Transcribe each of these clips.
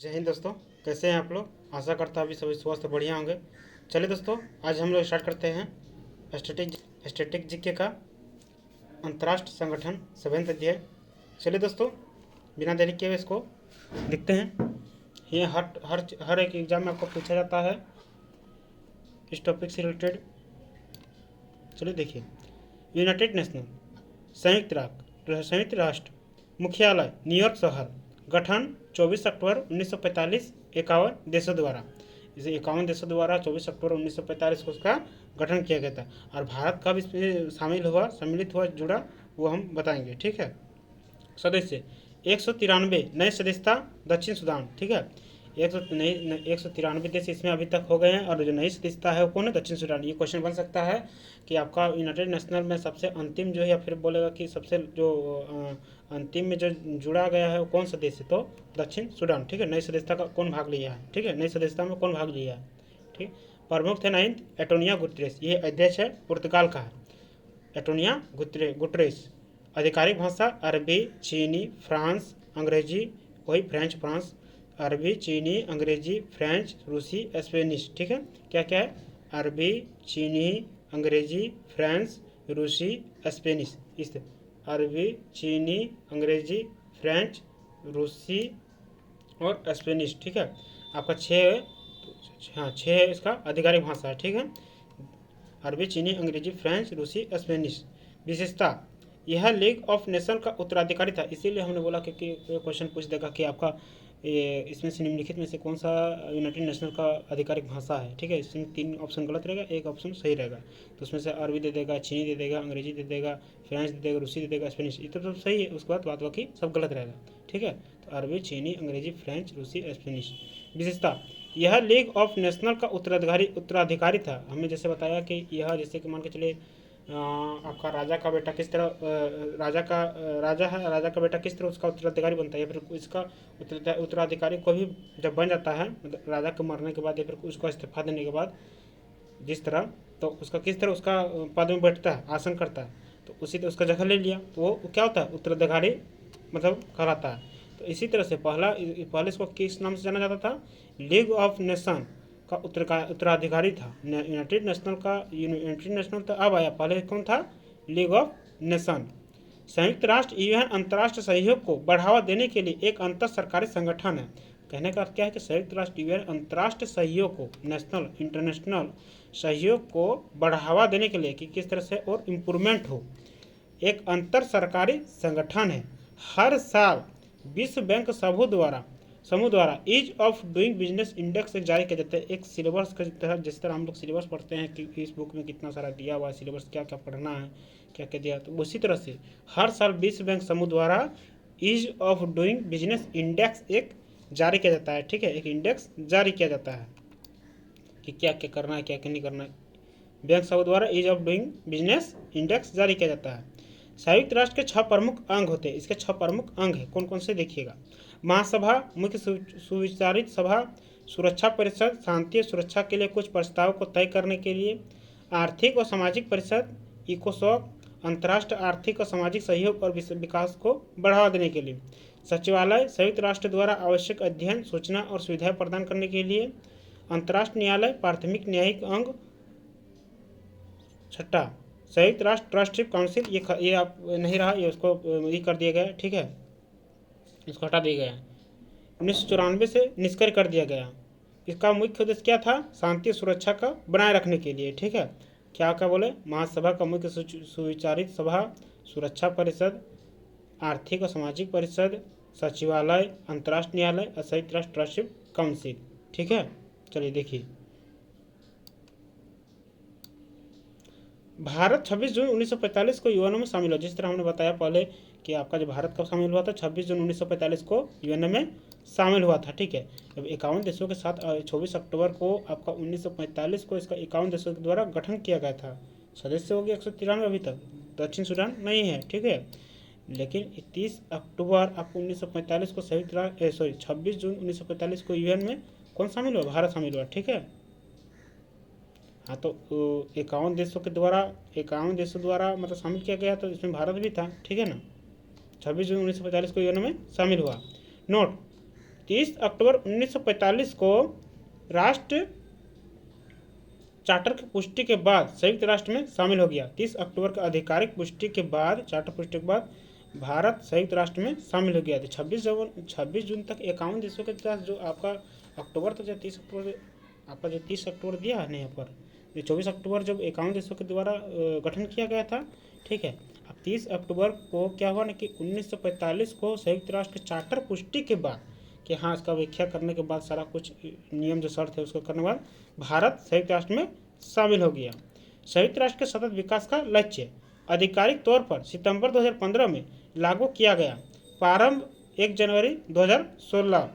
जय हिंद दोस्तों। कैसे हैं आप लोग? आशा करता अभी सभी स्वस्थ बढ़िया होंगे। चलिए दोस्तों, आज हम लोग स्टार्ट करते हैं स्टैटिक जीके का अंतर्राष्ट्रीय संगठन 7th अध्याय। चलिए दोस्तों, बिना देरी किए हुए इसको देखते हैं। ये हर हर हर एक एग्जाम में आपको पूछा जाता है इस टॉपिक से रिलेटेड। चलिए देखिए, यूनाइटेड नेशनल संयुक्त राष्ट्र मुख्यालय न्यूयॉर्क शहर, गठन 24 अक्टूबर 1945, 51 देशों द्वारा। इसे 51 देशों द्वारा 24 अक्टूबर 1945 को उसका गठन किया गया था। और भारत का भी इसमें सम्मिलित हुआ, जुड़ा, वो हम बताएंगे। ठीक है। सदस्य 193 नए सदस्यता दक्षिण सूडान। ठीक है, 193 देश इसमें अभी तक हो गए हैं। और जो नई सदस्यता है वो कौन है? दक्षिण सूडान। ये क्वेश्चन बन सकता है कि आपका यूनाइटेड नेशनल में सबसे अंतिम जो है, या फिर बोलेगा कि सबसे जो अंतिम में जो जुड़ा गया है वो कौन सा देश है? तो दक्षिण सूडान। ठीक है, नई सदस्यता का कौन भाग लिया है? ठीक है, नई सदस्यता में कौन भाग लिया है? ठीक। प्रमुख थे 9 एंटोनियो गुतेरेस, ये अध्यक्ष है, पुर्तगाल का है। Antonio Guterres. आधिकारिक भाषा अरबी, चीनी, फ्रांस, अंग्रेजी, वही फ्रेंच, फ्रांस, अरबी, चीनी, अंग्रेजी, फ्रेंच, रूसी, स्पेनिश। ठीक है, क्या क्या है? अरबी, चीनी, अंग्रेजी, फ्रेंच, रूसी, स्पेनिश। इस अरबी, चीनी, अंग्रेजी, फ्रेंच, रूसी और स्पेनिश। ठीक है, आपका छः, हाँ, छः इसका आधिकारिक भाषा है। ठीक है, अरबी, चीनी, अंग्रेजी, फ्रेंच, रूसी, स्पेनिश। विशेषता, यह लीग ऑफ नेशन का उत्तराधिकारी था। इसीलिए हमने बोला कि क्वेश्चन पूछ देगा कि आपका इसमें से निम्नलिखित में से कौन सा यूनाइटेड नेशनल का आधिकारिक भाषा है। ठीक है, इसमें 3 ऑप्शन गलत रहेगा, एक ऑप्शन सही रहेगा। तो उसमें से अरबी दे देगा, चीनी दे देगा, अंग्रेजी दे देगा, फ्रेंच दे देगा, रूसी दे देगा, स्पेनिश। ये तो सब सही है, उसके बाद बाकी सब गलत रहेगा। ठीक है, तो अरबी, चीनी, अंग्रेजी, फ्रेंच, रूसी, स्पेनिश। विशेषता, यह लीग ऑफ नेशनल का उत्तराधिकारी था। हमने जैसे बताया कि यह, जैसे कि मान के चलिए आपका राजा का बेटा किस तरह राजा है, राजा का बेटा किस तरह उसका उत्तराधिकारी बनता है, या फिर इसका उत्तराधिकारी को भी जब बन जाता है, मतलब राजा के मरने के बाद या फिर उसको इस्तीफा देने के बाद, जिस तरह, तो उसका किस तरह उसका पद में बैठता है, आसन करता है, तो उसी तरह उसका जगह ले लिया, तो वो क्या होता है? उत्तराधिकारी मतलब कहलाता है। तो इसी तरह से पहले इसको किस नाम से जाना जाता था? लीग ऑफ नेशन का उत्तराधिकारी था। यूनाइटेड नेशनल तो अब आया, पहले कौन था? League of nation. संयुक्त राष्ट्र यूएन अंतर्राष्ट्रीय सहयोग को बढ़ावा देने के लिए एक अंतर सरकारी संगठन है। कहने का अर्थ क्या है कि संयुक्त राष्ट्र यूएन अंतर्राष्ट्रीय सहयोग को, इंटरनेशनल सहयोग को बढ़ावा देने के लिए कि किस तरह से और इम्प्रूवमेंट हो, एक अंतर सरकारी संगठन है। हर साल विश्व बैंक समूह द्वारा ease of doing business index जारी किया जाता है। एक सिलेबस के तहत, जिस तरह हम लोग सिलेबस पढ़ते हैं कि इस बुक में कितना सारा दिया हुआ है, सिलेबस क्या क्या पढ़ना है, क्या क्या दिया, तो उसी तरह से हर साल विश्व बैंक समूह द्वारा ease of doing business index एक जारी किया जाता है। ठीक है, एक इंडेक्स जारी किया जाता है कि क्या क्या करना है, क्या क्या नहीं करना है। बैंक समूह द्वारा ease of doing business index जारी किया जाता है। संयुक्त राष्ट्र के 6 प्रमुख अंग होते हैं। इसके 6 प्रमुख अंग हैं, कौन कौन से देखिएगा। महासभा, मुख्य सुविचारित सभा, सुरक्षा परिषद, शांति और सुरक्षा के लिए कुछ प्रस्ताव को तय करने के लिए, आर्थिक और सामाजिक परिषद, इकोसॉक, अंतर्राष्ट्रीय आर्थिक और सामाजिक सहयोग और विकास को बढ़ावा देने के लिए, सचिवालय, संयुक्त राष्ट्र द्वारा आवश्यक अध्ययन, सूचना और सुविधाएं प्रदान करने के लिए, अंतर्राष्ट्रीय न्यायालय, प्राथमिक न्यायिक अंग। छठा, संयुक्त राष्ट्र ट्रस्टी काउंसिल। ये आप नहीं रहा, ये उसको ये कर दिया गया। ठीक है, इसको हटा दिया गया। 1994 से निष्क्रिय कर दिया गया। इसका मुख्य उद्देश्य क्या था? शांति सुरक्षा का बनाए रखने के लिए। ठीक है, क्या क्या बोले? महासभा का मुख्य सुविचारित सभा, सुरक्षा परिषद, आर्थिक और सामाजिक परिषद, सचिवालय, अंतर्राष्ट्रीय न्यायालय और संयुक्त राष्ट्र ट्रस्टी काउंसिल। ठीक है, चलिए देखिए, भारत 26 जून 1945 को यूएनओ में शामिल हुआ। जिस तरह हमने बताया पहले कि आपका जो भारत कब शामिल हुआ था, 26 जून 1945 को यूएनओ में शामिल हुआ था। ठीक है, अब 51 देशों के साथ 24 अक्टूबर को आपका 1945 को इसका 51 देशों के द्वारा गठन किया गया था। सदस्य हो गए 193 अभी तक, दक्षिण सूडान नहीं है। ठीक है, लेकिन 30 अक्टूबर आपको 1945 को 26 जून 1945 को यूएन में कौन शामिल हुआ? भारत शामिल हुआ। ठीक है, हाँ, तो 51 देशों द्वारा मतलब शामिल किया गया, तो इसमें भारत भी था। ठीक है ना, 26 जून 1945 को यूएन में शामिल हुआ। नोट, 30 अक्टूबर 1945 को राष्ट्र चार्टर की पुष्टि के बाद संयुक्त राष्ट्र में शामिल हो गया। 30 अक्टूबर का आधिकारिक पुष्टि के बाद, चार्टर पुष्टि के बाद भारत संयुक्त राष्ट्र में शामिल हो गया था। 26 जून तक 51 देशों के साथ जो आपका अक्टूबर तक, जो 30 अक्टूबर आपका जो 30 अक्टूबर दिया है यहाँ पर, ये 24 अक्टूबर जब 51 देशों के द्वारा गठन किया गया था। ठीक है, अब 30 अक्टूबर को क्या हुआ ना कि 1945 को संयुक्त राष्ट्र के चार्टर पुष्टि के बाद कि हाँ, इसका व्याख्या करने के बाद, सारा कुछ नियम जो शर्त है उसको करने के बाद भारत संयुक्त राष्ट्र में शामिल हो गया। संयुक्त राष्ट्र के सतत विकास का लक्ष्य आधिकारिक तौर पर सितंबर 2015 में लागू किया गया। प्रारंभ 1 जनवरी 2016।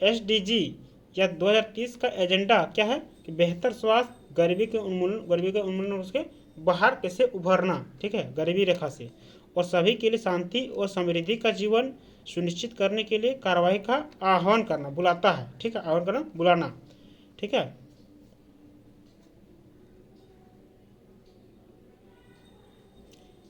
एसडीजी या 2030 का एजेंडा क्या है कि बेहतर स्वास्थ्य, गरीबी के उन्मूलन, उसके बाहर कैसे उभरना, ठीक है, गरीबी रेखा से, और सभी के लिए शांति और समृद्धि का जीवन सुनिश्चित करने के लिए कार्रवाई का आह्वान करना, बुलाता है। ठीक है, आह्वान करना, बुलाना। ठीक है,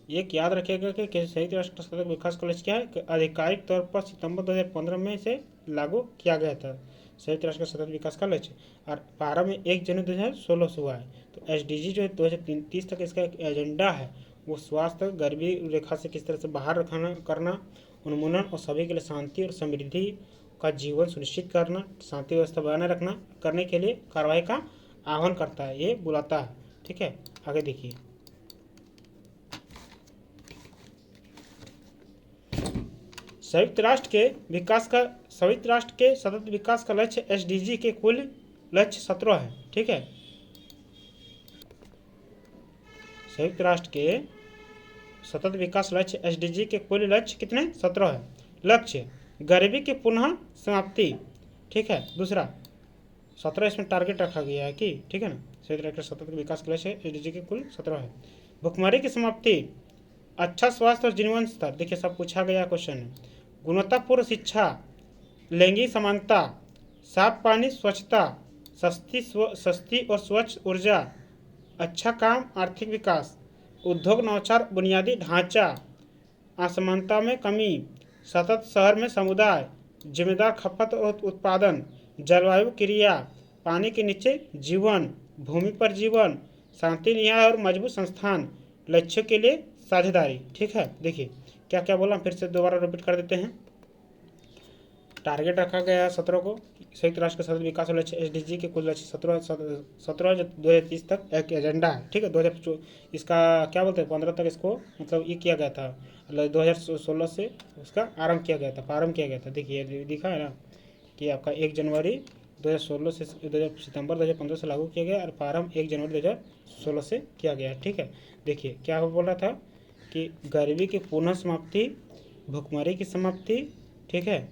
एक याद रखिएगा कि संयुक्त राष्ट्र सतत विकास का लक्ष्य क्या है कि आधिकारिक तौर पर सितंबर 2015 में से लागू किया गया था संयुक्त राष्ट्र का सतत विकास का लक्ष्य, और प्रारंभ में 1 जनवरी 2016 से हुआ है। तो एसडीजी जो है 2030 तक इसका एक एजेंडा है, वो स्वास्थ्य, गरीबी रेखा से किस तरह से बाहर रखना करना, उन्मूलन और सभी के लिए शांति और समृद्धि का जीवन सुनिश्चित करना, शांति व्यवस्था बनाए रखना, करने के लिए कार्रवाई का आह्वान करता है, ये बुलाता है। ठीक है, आगे देखिए। संयुक्त राष्ट्र के सतत विकास का लक्ष्य एसडीजी के कुल लक्ष्य 17 है। ठीक है, संयुक्त राष्ट्र के सतत विकास लक्ष्य एसडीजी के कुल लक्ष्य कितने? 17 है। लक्ष्य गरीबी की पुनः समाप्ति। ठीक है, दूसरा 17 इसमें टारगेट रखा गया है कि, ठीक है ना, संयुक्त राष्ट्र के सतत विकास का लक्ष्य एसडीजी के कुल 17 है। भुखमरी की समाप्ति, अच्छा स्वास्थ्य और जीवन स्तर, देखिए सब पूछा गया क्वेश्चन है। गुणवत्तापूर्ण शिक्षा, लैंगिक समानता, साफ पानी, स्वच्छता, सस्ती और स्वच्छ ऊर्जा, अच्छा काम, आर्थिक विकास, उद्योग नवाचार, बुनियादी ढांचा, असमानता में कमी, सतत शहर में समुदाय, जिम्मेदार खपत और उत्पादन, जलवायु क्रिया, पानी के नीचे जीवन, भूमि पर जीवन, शांति, न्याय और मजबूत संस्थान, लक्ष्यों के लिए साझेदारी। ठीक है, देखिए क्या क्या बोला, फिर से दोबारा रिपीट कर देते हैं। टारगेट रखा गया है 17 को, संयुक्त राष्ट्र के सतत विकास लक्ष्य एसडीजी के कुल लक्ष्य 17 जो 2030 तक एक एजेंडा है। ठीक है, 2000 इसका क्या बोलते हैं 15 तक इसको मतलब ये किया गया था, 2016 से उसका आरंभ किया गया था, प्रारंभ किया गया था। देखिए दिखा है ना कि आपका 1 जनवरी 2016 से सितंबर 2015 से लागू किया गया और प्रारंभ 1 जनवरी 2016 से किया गया। ठीक है, देखिए क्या बोल रहा था कि गरीबी की पुनः समाप्ति, भुखमरी की समाप्ति, ठीक है,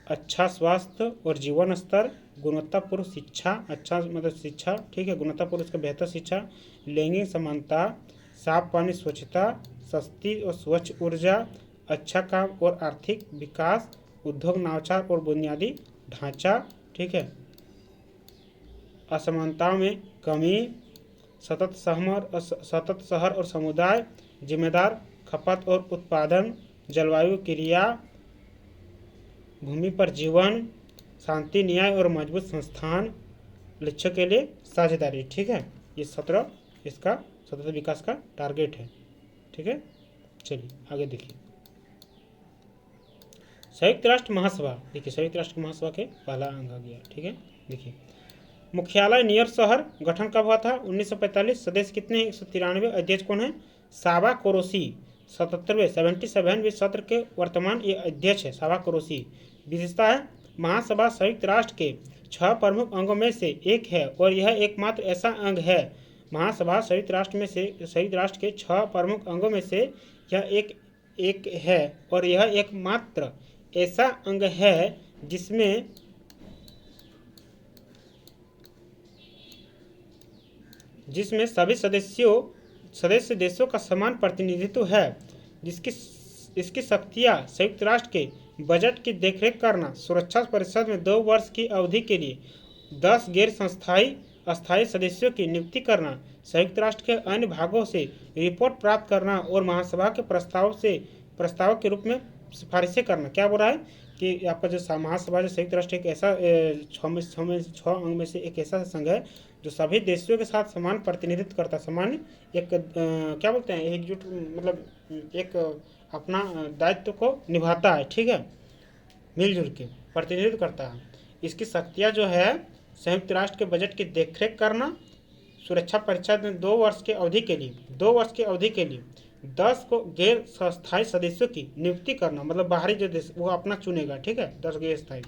अच्छा स्वास्थ्य और जीवन स्तर, गुणवत्तापूर्ण शिक्षा, अच्छा मतलब शिक्षा, ठीक है, गुणवत्तापूर्ण उसका बेहतर शिक्षा, लैंगिक समानता, साफ पानी, स्वच्छता, सस्ती और स्वच्छ ऊर्जा, अच्छा काम और आर्थिक विकास, उद्योग नवाचार और बुनियादी ढांचा, ठीक है, असमानताओं में कमी, सतत शहर और समुदाय, जिम्मेदार खपत और उत्पादन, जलवायु क्रिया, भूमि पर जीवन, शांति, न्याय और मजबूत संस्थान, लक्ष्य के लिए साझेदारी। ठीक है, ये 17 इसका सतत विकास का टारगेट है। ठीक है, चलिए आगे देखिए। संयुक्त राष्ट्र महासभा, देखिए संयुक्त राष्ट्र महासभा के पहला अंग आ गया। ठीक है, देखिए मुख्यालय न्यूयॉर्क शहर, गठन कब हुआ था? 1945। सदस्य कितने हैं? 193। अध्यक्ष कौन है? साबा कोरोसी। 77वें सत्र के वर्तमान ये अध्यक्ष है साबा कोरोसी। विशेषता है महासभा संयुक्त राष्ट्र के 6 प्रमुख अंगों में से एक है और यह एकमात्र ऐसा अंग है, महासभा संयुक्त राष्ट्र के 6 प्रमुख अंगों में से यह एक है और यह एकमात्र ऐसा अंग है जिसमें सभी सदस्य देशों का समान प्रतिनिधित्व है, इसकी शक्तियां संयुक्त राष्ट्र के बजट की देखरेख करना, सुरक्षा परिषद में 2 वर्ष की अवधि के लिए 10 गैर अस्थायी सदस्यों की नियुक्ति करना, संयुक्त राष्ट्र के अन्य भागों से रिपोर्ट प्राप्त करना और महासभा के प्रस्ताव के रूप में सिफारिशें करना। क्या बोल रहा है कि आपका जो महासभा जो संयुक्त राष्ट्र एक ऐसा छः अंग में से एक ऐसा संघ है जो सभी देशों के साथ समान प्रतिनिधित्व करता है, समान एक क्या बोलते हैं, एकजुट मतलब एक अपना दायित्व को निभाता है, ठीक है, मिलजुल के प्रतिनिधित्व करता है। इसकी शक्तियाँ जो है संयुक्त राष्ट्र के बजट की देखरेख करना, सुरक्षा परिषद में 2 वर्ष के अवधि के लिए 2 वर्ष की अवधि के लिए 10 को गैर स्थायी सदस्यों की नियुक्ति करना, मतलब बाहरी जो देश वो अपना चुनेगा, ठीक है, 10 गैर स्थायी।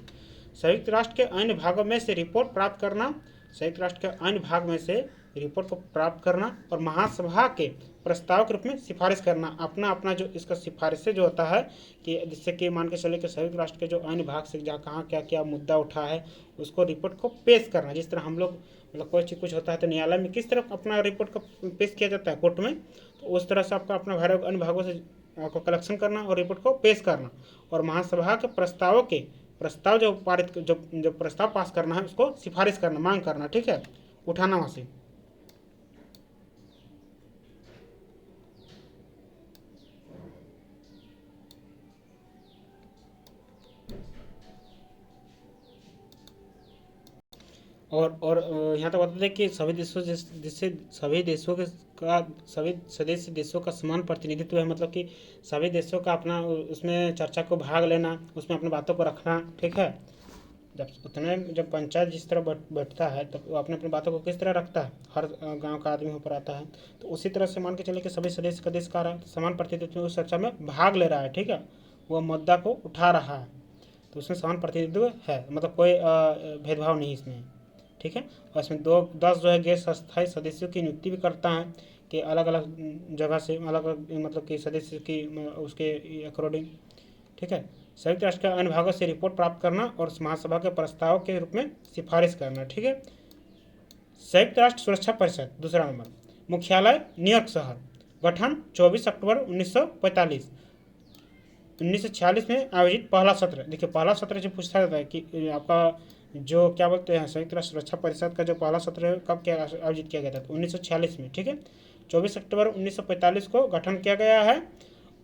संयुक्त राष्ट्र के अन्य भागों में से रिपोर्ट प्राप्त करना, संयुक्त राष्ट्र के अन्य भाग में से रिपोर्ट को प्राप्त करना और महासभा के प्रस्ताव के रूप में सिफारिश करना, अपना अपना जो इसका सिफारिशें जो होता है कि जिससे कि मान के चले कि संयुक्त राष्ट्र के जो अन्य भाग से जहाँ कहाँ क्या क्या मुद्दा उठा है उसको रिपोर्ट को पेश करना। जिस तरह हम लोग मतलब कोई चीज़ कुछ होता है तो न्यायालय में किस तरह अपना रिपोर्ट को पेश किया जाता है कोर्ट में, तो उस तरह से आपका अपना अन्य भागों से आपको कलेक्शन करना और रिपोर्ट को पेश करना और महासभा के प्रस्ताव जो पारित जो प्रस्ताव पास करना है उसको सिफारिश करना, मांग करना, ठीक है, उठाना वहाँ से। और यहाँ तक बताते हैं कि सभी देशों जिससे सभी देशों के का सभी सदस्य देशों का समान प्रतिनिधित्व है, मतलब कि सभी देशों का अपना उसमें चर्चा को भाग लेना, उसमें अपनी बातों को रखना, ठीक है। जब पंचायत जिस तरह बैठता है तब वो अपने अपनी बातों को किस तरह रखता है, हर गांव का आदमी ऊपर आता है, तो उसी तरह से मान के चले कि सभी सदस्य का देश का रहा है तो समान प्रतिनिधित्व उस चर्चा में भाग ले रहा है, ठीक है, वो मुद्दा को उठा रहा है, तो उसमें समान प्रतिनिधित्व है, मतलब कोई भेदभाव नहीं इसमें, ठीक है। और इसमें 10 जो है गैर स्थायी सदस्यों की नियुक्ति भी करता है कि अलग अलग जगह से अलग अलग मतलब कि सदस्य की उसके अकॉर्डिंग, ठीक है। संयुक्त राष्ट्र के अन्य भागों से रिपोर्ट प्राप्त करना और महासभा के प्रस्ताव के रूप में सिफारिश करना, ठीक है। संयुक्त राष्ट्र सुरक्षा परिषद दूसरा नंबर, मुख्यालय न्यूयॉर्क शहर, गठन 24 अक्टूबर 1945, 1946 में आयोजित पहला सत्र। देखिए पहला सत्र जो पूछा जाता है कि आपका जो क्या बोलते हैं संयुक्त राष्ट्र सुरक्षा परिषद का जो पहला सत्र है कब क्या आयोजित किया गया था, तो 1946 में, ठीक है। 24 अक्टूबर 1945 को गठन किया गया है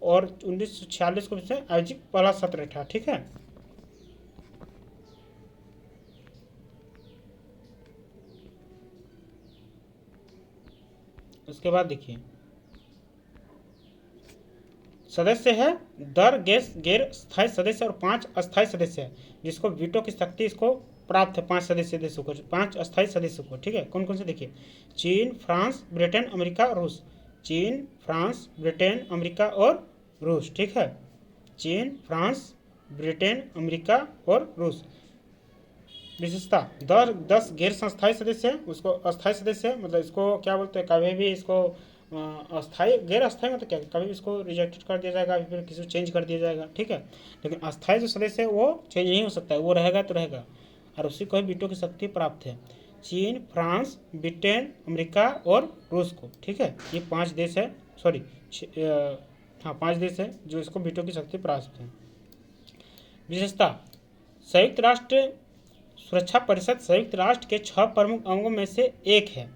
और 1946 को आयोजित पहला सत्र था, ठीक है। उसके बाद देखिए सदस्य है गैर स्थायी सदस्य और 5 अस्थायी सदस्य है, जिसको वीटो की शक्ति इसको प्राप्त है 5 सदस्य देशों को, 5 अस्थायी सदस्यों को, ठीक है। कौन कौन से देखिए, चीन, फ्रांस, ब्रिटेन, अमेरिका, रूस। चीन, फ्रांस, ब्रिटेन, अमेरिका और रूस, ठीक है। चीन, फ्रांस, ब्रिटेन, अमेरिका और रूस। विशेषता 10 गैर संस्थायी सदस्य है, उसको अस्थायी सदस्य है, मतलब इसको क्या बोलते हैं, कभी भी इसको अस्थायी गैर अस्थायी मतलब क्या, कभी इसको रिजेक्टेड कर दिया जाएगा, फिर किसी को चेंज कर दिया जाएगा, ठीक है। लेकिन अस्थायी जो सदस्य है वो चेंज नहीं हो सकता है, वो रहेगा तो रहेगा और उसी को वीटो की शक्ति प्राप्त है। चीन, फ्रांस, ब्रिटेन, अमेरिका और रूस को, ठीक है, ये 5 देश है, सॉरी हाँ 5 देश है जो इसको वीटो की शक्ति प्राप्त है। विशेषता संयुक्त राष्ट्र सुरक्षा परिषद संयुक्त राष्ट्र के 6 प्रमुख अंगों में से एक है।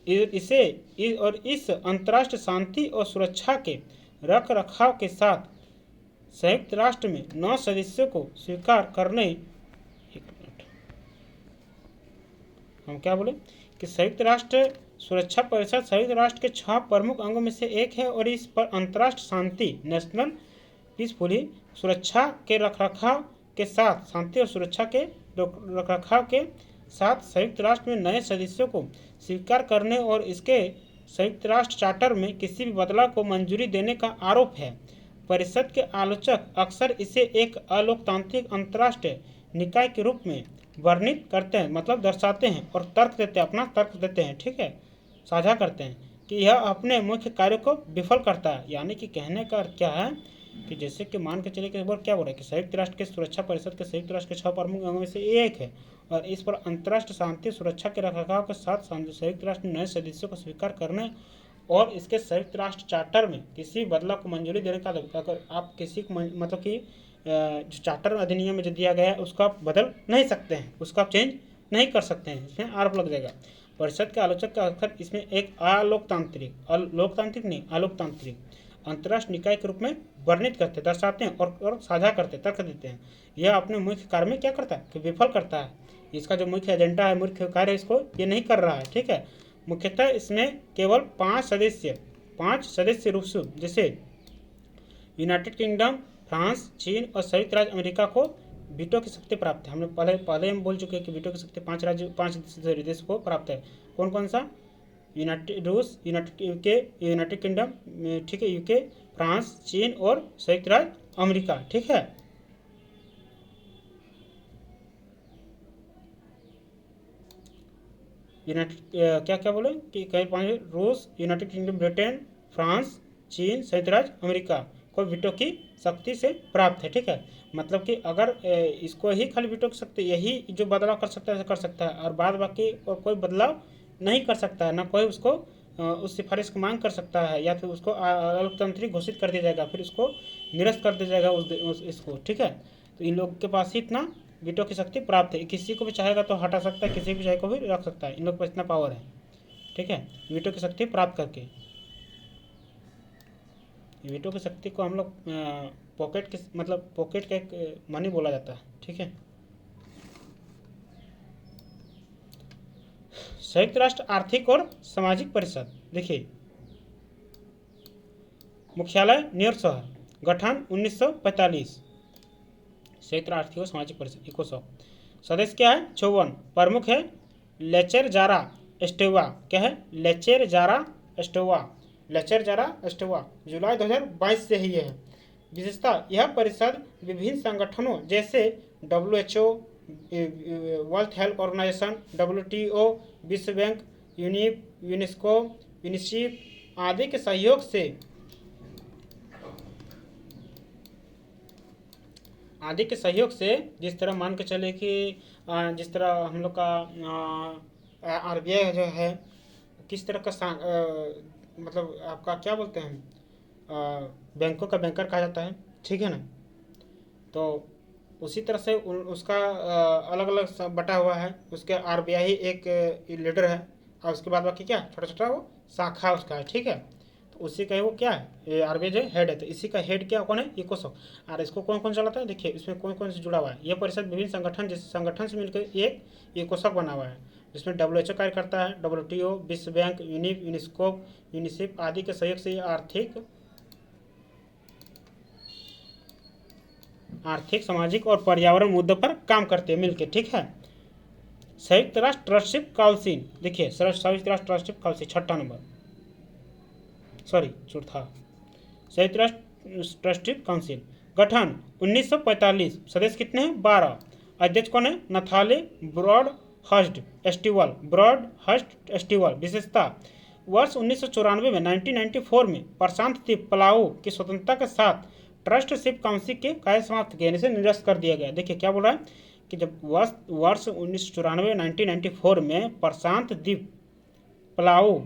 इस अंतर्राष्ट्रीय शांति और सुरक्षा के रख रखाव के साथ संयुक्त राष्ट्र में 9 सदस्यों को स्वीकार करने, एक मिनट हम क्या बोले कि संयुक्त राष्ट्र सुरक्षा परिषद संयुक्त राष्ट्र के 6 प्रमुख अंगों में से एक है और इस पर अंतर्राष्ट्रीय शांति नेशनल पीसफुली सुरक्षा के रखरखाव के साथ शांति और सुरक्षा के रखरखाव के साथ संयुक्त राष्ट्र में नए सदस्यों को स्वीकार करने और इसके संयुक्त राष्ट्र चार्टर में किसी भी बदलाव को मंजूरी देने का आरोप है। परिषद के आलोचक अक्सर इसे एक अलोकतांत्रिक अंतर्राष्ट्रीय निकाय के रूप में वर्णित करते हैं, मतलब दर्शाते हैं और अपना तर्क देते हैं, ठीक है, साझा करते हैं कि यह अपने मुख्य कार्यों को विफल करता है। यानी कि कहने का अर्थ क्या है कि जैसे कि मान के चलिए कि क्या बोल रहा है कि संयुक्त राष्ट्र के सुरक्षा परिषद के संयुक्त राष्ट्र के 6 प्रमुख अंगों में से एक है और इस पर अंतर्राष्ट्रीय शांति सुरक्षा के रखरखाव के साथ संयुक्त राष्ट्र नए सदस्यों को स्वीकार करने और इसके संयुक्त राष्ट्र चार्टर में किसी बदलाव को मंजूरी देने का, अगर आप किसी को मतलब कि जो चार्टर अधिनियम में जो दिया गया है उसको आप बदल नहीं सकते हैं, उसको आप चेंज नहीं कर सकते हैं, इसमें आरोप लग जाएगा। परिषद के आलोचक का अक्सर इसमें एक अलोकतांत्रिक अंतर्राष्ट्रीय निकाय के रूप में वर्णित करते, दर्शाते हैं और साझा करते, तर्क देते हैं। यह अपने मुख्य कार्य में क्या करता है कि विफल करता है। इसका जो मुख्य एजेंडा है, मुख्य कार्य, इसको ये नहीं कर रहा है। ठीक है, मुख्यतः इसमें केवल 5 सदस्य रूस जैसे यूनाइटेड किंगडम, फ्रांस, चीन और संयुक्त राज्य अमेरिका को वीटो की शक्ति प्राप्त है। हमने पहले हम बोल चुके हैं कि वीटो की शक्ति 5 देश को प्राप्त है। कौन कौन सा? रूस, यूनाइटेड किंगडम, ठीक है, यूके, फ्रांस, चीन और संयुक्त राज्य अमेरिका। ठीक है, यूनाइटेड क्या क्या बोले कि कई 5 रूस, यूनाइटेड किंगडम, ब्रिटेन, फ्रांस, चीन, संयुक्त राज्य अमेरिका को वीटो की शक्ति से प्राप्त है। ठीक है, मतलब कि अगर इसको ही खाली वीटो की शक्ति, यही जो बदलाव कर सकता है कर सकता है, और बाद बाकी और कोई बदलाव नहीं कर सकता है, ना कोई उसको उस सिफारिश की मांग कर सकता है, या फिर उसको अलोकतंत्री घोषित कर दिया जाएगा, फिर उसको निरस्त कर दिया जाएगा इसको। ठीक है, तो इन लोगों के पास ही इतना वीटो की शक्ति प्राप्त है। किसी को भी चाहेगा तो हटा सकता है, किसी भी चाहे को भी रख सकता है। इन लोग के पास इतना पावर है। ठीक है, वीटो की शक्ति प्राप्त करके, वीटो की शक्ति को हम लोग पॉकेट के मतलब पॉकेट का एक मनी बोला जाता है। ठीक है, संयुक्त राष्ट्र आर्थिक और सामाजिक परिषद, देखिए मुख्यालय न्यूयॉर्क शहर, गठन 1945, संयुक्त आर्थिक और सामाजिक परिषद इकोसॉक, सदस्य क्या है 54, प्रमुख है लेचर जारा एस्टेवा, क्या है लेचर जारा एस्टेवा, जुलाई 2022 से ही है। विशेषता, यह परिषद विभिन्न संगठनों जैसे WHO, world health organization, WTO, विश्व बैंक, यूनेस्को, यूनिसेफ आदि के सहयोग से जिस तरह मान के चले कि जिस तरह हम लोग का RBI जो है किस तरह का मतलब आपका क्या बोलते हैं, बैंकों का बैंकर कहा जाता है। ठीक है ना, तो उसी तरह से उसका अलग अलग बटा हुआ है। उसके RBI एक लीडर है, और उसके बाद बाकी क्या छोटा छोटा वो शाखा उसका है। ठीक है, तो उसी का वो क्या है, RBI जो हेड है, तो इसी का हेड क्या कौन है, इकोसॉक। और इसको कौन कौन चलाता है, देखिए इसमें कौन कौन से जुड़ा हुआ है। यह परिषद विभिन्न संगठन से मिलकर एक इकोसॉक बना हुआ है, जिसमें WHO कार्य करता है, WTO, विश्व बैंक, यूनेस्को, यूनिसेफ आदि के सहयोग से आर्थिक, सामाजिक और पर्यावरण मुद्दों पर काम करते हैं मिलकर। ठीक है, संयुक्त राष्ट्र ट्रस्टशिप काउंसिल, देखिए संयुक्त राष्ट्र ट्रस्टशिप काउंसिल 6 नंबर, चौथा, संयुक्त राष्ट्र ट्रस्टशिप काउंसिल, गठन 1945, सदस्य कितने हैं 12, अध्यक्ष कौन है नथाले ब्रॉडहर्स्ट एस्टीवल, विशेषता, वर्ष 1994 में 1994 में प्रशांत द्वीप पलाऊ की स्वतंत्रता के साथ ट्रस्टशिप काउंसिल के कार्य समाप्त किए, इसे निरस्त कर दिया गया। देखिए क्या बोल रहा है कि जब वर्ष 1994 1994 में प्रशांत द्वीप पलाऊ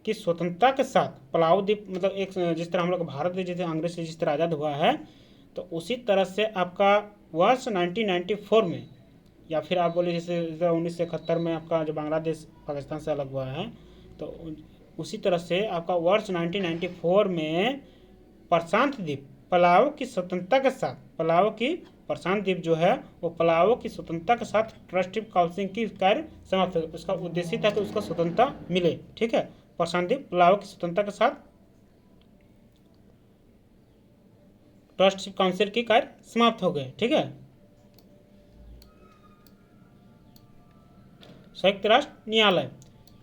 की स्वतंत्रता के साथ, पलाऊ द्वीप मतलब एक जिस तरह हम लोग भारत जैसे अंग्रेज से जिस तरह आज़ाद हुआ है, तो उसी तरह से आपका वर्ष 1994 में, या फिर आप बोले जैसे 1971 में आपका जो बांग्लादेश पाकिस्तान से अलग हुआ है, तो उसी तरह से आपका वर्ष 1994 में प्रशांत द्वीप पलाऊ की स्वतंत्रता के साथ, पलाऊ की प्रशांत द्वीप जो है वो पलाऊ की स्वतंत्रता के साथ ट्रस्टशिप काउंसिल की कार्य समाप्त हो। उसका उद्देश्य था कि उसको स्वतंत्रता मिले। ठीक है, प्रशांत द्वीप पलाऊ की स्वतंत्रता के साथ ट्रस्टशिप काउंसिल की कार्य समाप्त हो गए। ठीक है, संयुक्त राष्ट्र न्यायालय,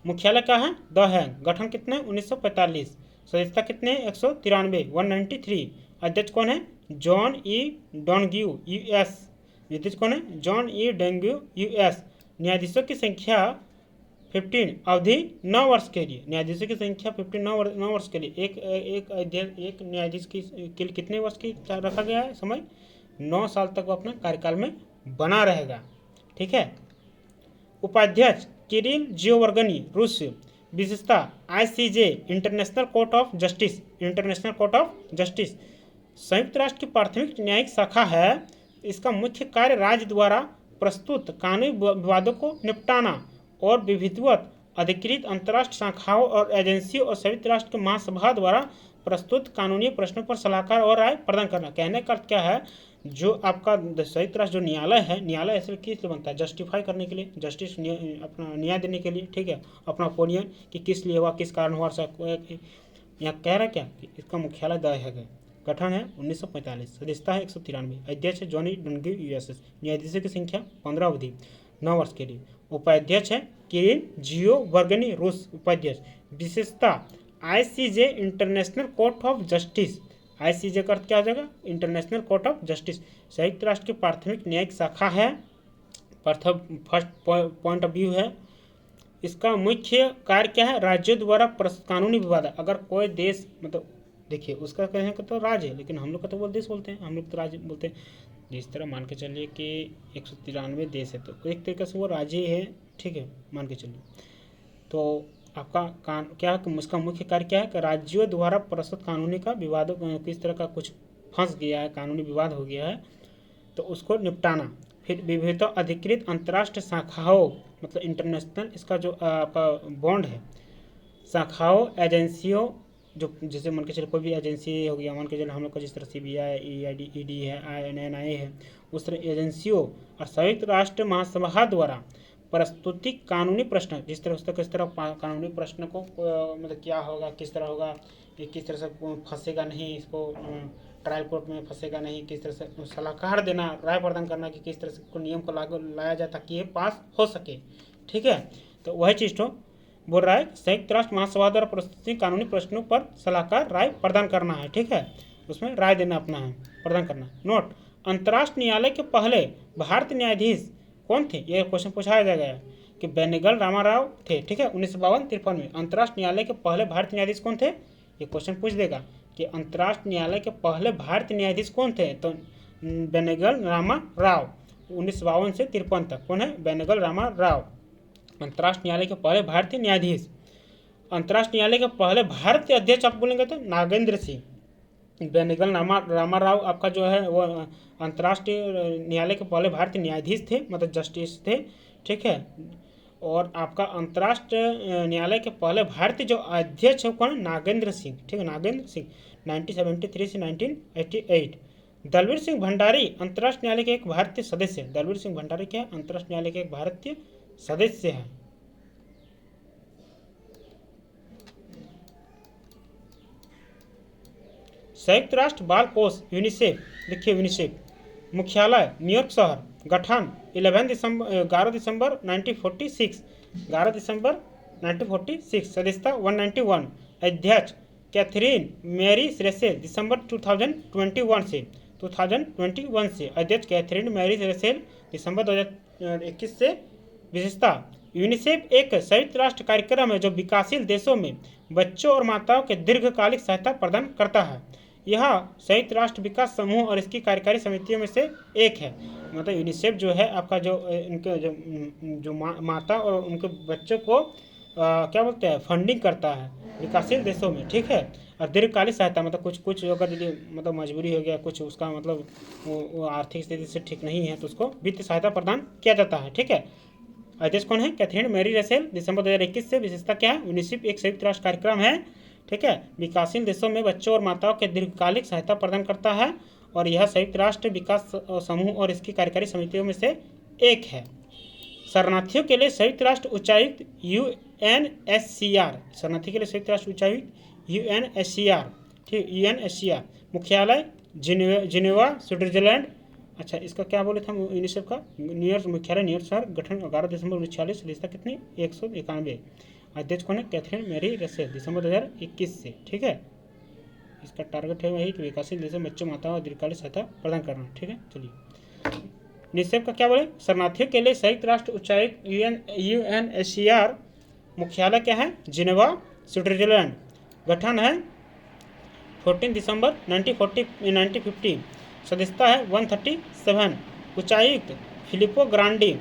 मुख्यालय क्या है द हैग, गठन कितने 1945, सदस्यता कितने 193, अध्यक्ष कौन है जॉन ई डोनग्यू US, नीतीश कौन है जॉन ई डोनग्यू US, न्यायाधीशों की संख्या 15, अवधि 9 वर्ष के लिए, न्यायाधीशों की संख्या 15 9 वर्ष के लिए, एक न्यायाधीश की के लिए कितने वर्ष की रखा गया है समय, 9 साल तक वो अपने कार्यकाल में बना रहेगा। ठीक है, उपाध्यक्ष किरिल जियोवर्गनी रूस, विशेषता ICJ international court of justice, संयुक्त राष्ट्र की प्राथमिक न्यायिक शाखा है। इसका मुख्य कार्य राज्य द्वारा प्रस्तुत कानूनी विवादों को निपटाना और विधिवत अधिकृत अंतर्राष्ट्रीय शाखाओं और एजेंसियों और संयुक्त राष्ट्र की महासभा द्वारा प्रस्तुत कानूनी प्रश्नों पर सलाहकार और राय प्रदान करना। कहने का अर्थ क्या है, जो आपका संयुक्त राष्ट्र जो न्यायालय है, न्यायालय ऐसे किस लिए बनता है, जस्टिफाई करने के लिए, जस्टिस अपना न्याय देने के लिए, ठीक है, अपना ओपिनियन कि किस लिए हुआ, किस कारण हुआ। यहाँ कह रहा है क्या कि इसका मुख्यालय द है। गठन है 1945, सदस्यता है 193, अध्यक्ष है जॉनी डुनगी यूएसएस, न्यायाधीशों की संख्या 15, अवधि 9 वर्ष के लिए। उपाध्यक्ष है किरिन जियोवर्गनी रूस, उपाध्यक्ष। विशेषता ICJ international court of justice, ICJ का अर्थ क्या हो जाएगा, इंटरनेशनल कोर्ट ऑफ जस्टिस, संयुक्त राष्ट्र की प्राथमिक न्यायिक शाखा है, फर्स्ट पॉइंट ऑफ व्यू है। इसका मुख्य कार्य क्या है, राज्यों द्वारा कानूनी विवाद, अगर कोई देश मतलब देखिए उसका कहें तो राज्य है, लेकिन हम लोग का तो वो देश बोलते हैं, हम लोग तो राज्य बोलते हैं। जिस तरह मान के चलिए कि 193 देश है, तो एक तरीके से वो राज्य है, ठीक है, मान के चलिए। तो आपका क्या है, उसका मुख्य कार्य क्या है कि राज्यों द्वारा प्रस्तुत कानूनी का विवादों, किस तरह का कुछ फंस गया है, कानूनी विवाद हो गया है, तो उसको निपटाना। फिर विभिन्न अधिकृत अंतर्राष्ट्रीय शाखाओं, मतलब इंटरनेशनल इसका जो आपका बॉन्ड है, शाखाओं, एजेंसियों, जो जैसे मान के चलिए कोई भी एजेंसी हो गया, मान के चलिए हम लोग का जिस तरह CBI, EID है, INI है, उस तरह एजेंसियों और संयुक्त राष्ट्र महासभा द्वारा प्रस्तुति कानूनी प्रश्न, जिस तरह उसका किस तरह कानूनी प्रश्न को मतलब क्या होगा, किस तरह होगा, कि किस तरह से फंसेगा नहीं, इसको ट्रायल कोर्ट में फंसेगा नहीं, किस तरह से सलाहकार देना, राय प्रदान करना कि किस तरह से नियम को लागू लाया जाए ताकि ये पास हो सके, ठीक है। तो वही चीज़ तो बोल रहा है, संयुक्त राष्ट्र महासभा द्वारा प्रस्तुत कानूनी प्रश्नों पर सलाहकार राय प्रदान करना है, ठीक है, उसमें राय देना अपना है, प्रदान करना। नोट, अंतर्राष्ट्रीय न्यायालय के पहले भारतीय न्यायाधीश कौन थे, ये क्वेश्चन पूछा जाएगा कि बेनेगल रामाराव थे, ठीक है, 1952-53 में। अंतर्राष्ट्रीय न्यायालय के पहले भारतीय न्यायाधीश कौन थे, ये क्वेश्चन पूछ देगा कि अंतर्राष्ट्रीय न्यायालय के पहले भारतीय न्यायाधीश कौन थे, तो बेनेगल रामाराव, 1952 से 53 तक कौन है, बेनेगल रामाराव, अंतर्राष्ट्रीय न्यायालय के पहले भारतीय न्यायाधीश। अंतर्राष्ट्रीय न्यायालय के पहले भारतीय अध्यक्ष आप बोलेंगे तो नागेंद्र सिंह। बेनेगल रामाराव आपका जो है वो अंतर्राष्ट्रीय न्यायालय के पहले भारतीय न्यायाधीश थे, मतलब जस्टिस थे, ठीक है। और आपका अंतर्राष्ट्रीय न्यायालय के पहले भारतीय जो अध्यक्ष है कौन, नागेंद्र सिंह, ठीक है, नागेंद्र सिंह, 1973 से 1988। दलवीर सिंह भंडारी अंतर्राष्ट्रीय न्यायालय के एक भारतीय सदस्य, दलवीर सिंह भंडारी क्या है, अंतर्राष्ट्रीय न्यायालय के एक भारतीय सदस्य है। संयुक्त राष्ट्र बाल कोष यूनिसेफ, देखिए यूनिसेफ मुख्यालय न्यूयॉर्क शहर, गठन 11 दिसंबर 1946, 11 दिसंबर 1946, सदस्यता 191, अध्यक्ष कैथरीन मैरी रेसेल, दिसंबर 2021 से अध्यक्ष कैथरीन मैरी रेसेल, दिसंबर 2021 से। विशेषता, यूनिसेफ एक संयुक्त राष्ट्र कार्यक्रम है जो विकासशील देशों में बच्चों और माताओं के दीर्घकालिक सहायता प्रदान करता है। यह संयुक्त राष्ट्र विकास समूह और इसकी कार्यकारी समितियों में से एक है। मतलब यूनिसेफ जो है आपका जो इनके जो माता और उनके बच्चों को क्या बोलते हैं, फंडिंग करता है विकासशील देशों में, ठीक है। और दीर्घकालिक सहायता मतलब कुछ अगर यदि मतलब मजबूरी हो गया, कुछ उसका मतलब वो आर्थिक स्थिति से ठीक नहीं है, तो उसको वित्तीय सहायता प्रदान किया जाता है, ठीक है। अध्यक्ष कौन है, कैथरीन मैरी रेसेल, दिसंबर 2021 से। विशेषता क्या है, यूनिसेफ एक संयुक्त राष्ट्र कार्यक्रम है, ठीक है, विकासशील देशों में बच्चों और माताओं के दीर्घकालिक सहायता प्रदान करता है, और यह संयुक्त राष्ट्र विकास समूह और इसकी कार्यकारी समितियों में से एक है। शरणार्थियों के लिए संयुक्त राष्ट्र उच्चायुक्त UNHCR, शरणार्थी के लिए संयुक्त राष्ट्र उच्चायुक्त UNHCR, ठीक, UNHCR मुख्यालय जिनेवा, स्विट्जरलैंड। अच्छा, इसका क्या बोले था यूनिसेफ का, न्यूयॉर्क मुख्यालय न्यूयॉर्क शहर, गठन 11 दिसंबर 1946, सदस्यता कितनी 191, अध्यक्ष कौन है, कैथरीन मैरी रेसेल, दिसंबर 2021 से, ठीक है। इसका टारगेट है वही कि विकासशील देशों में बच्चों माताओं और दीर्घकालिक सहायता प्रदान करना, ठीक है। चलिए, यूनिसेफ का क्या बोले, शरणार्थियों के लिए संयुक्त राष्ट्र उच्चायुक्त UNHCR मुख्यालय क्या है, जिनेवा, स्विट्जरलैंड, गठन है 14 दिसंबर 1950, सदस्यता है 137, उच्चायुक्त फिलिपो ग्रांडी।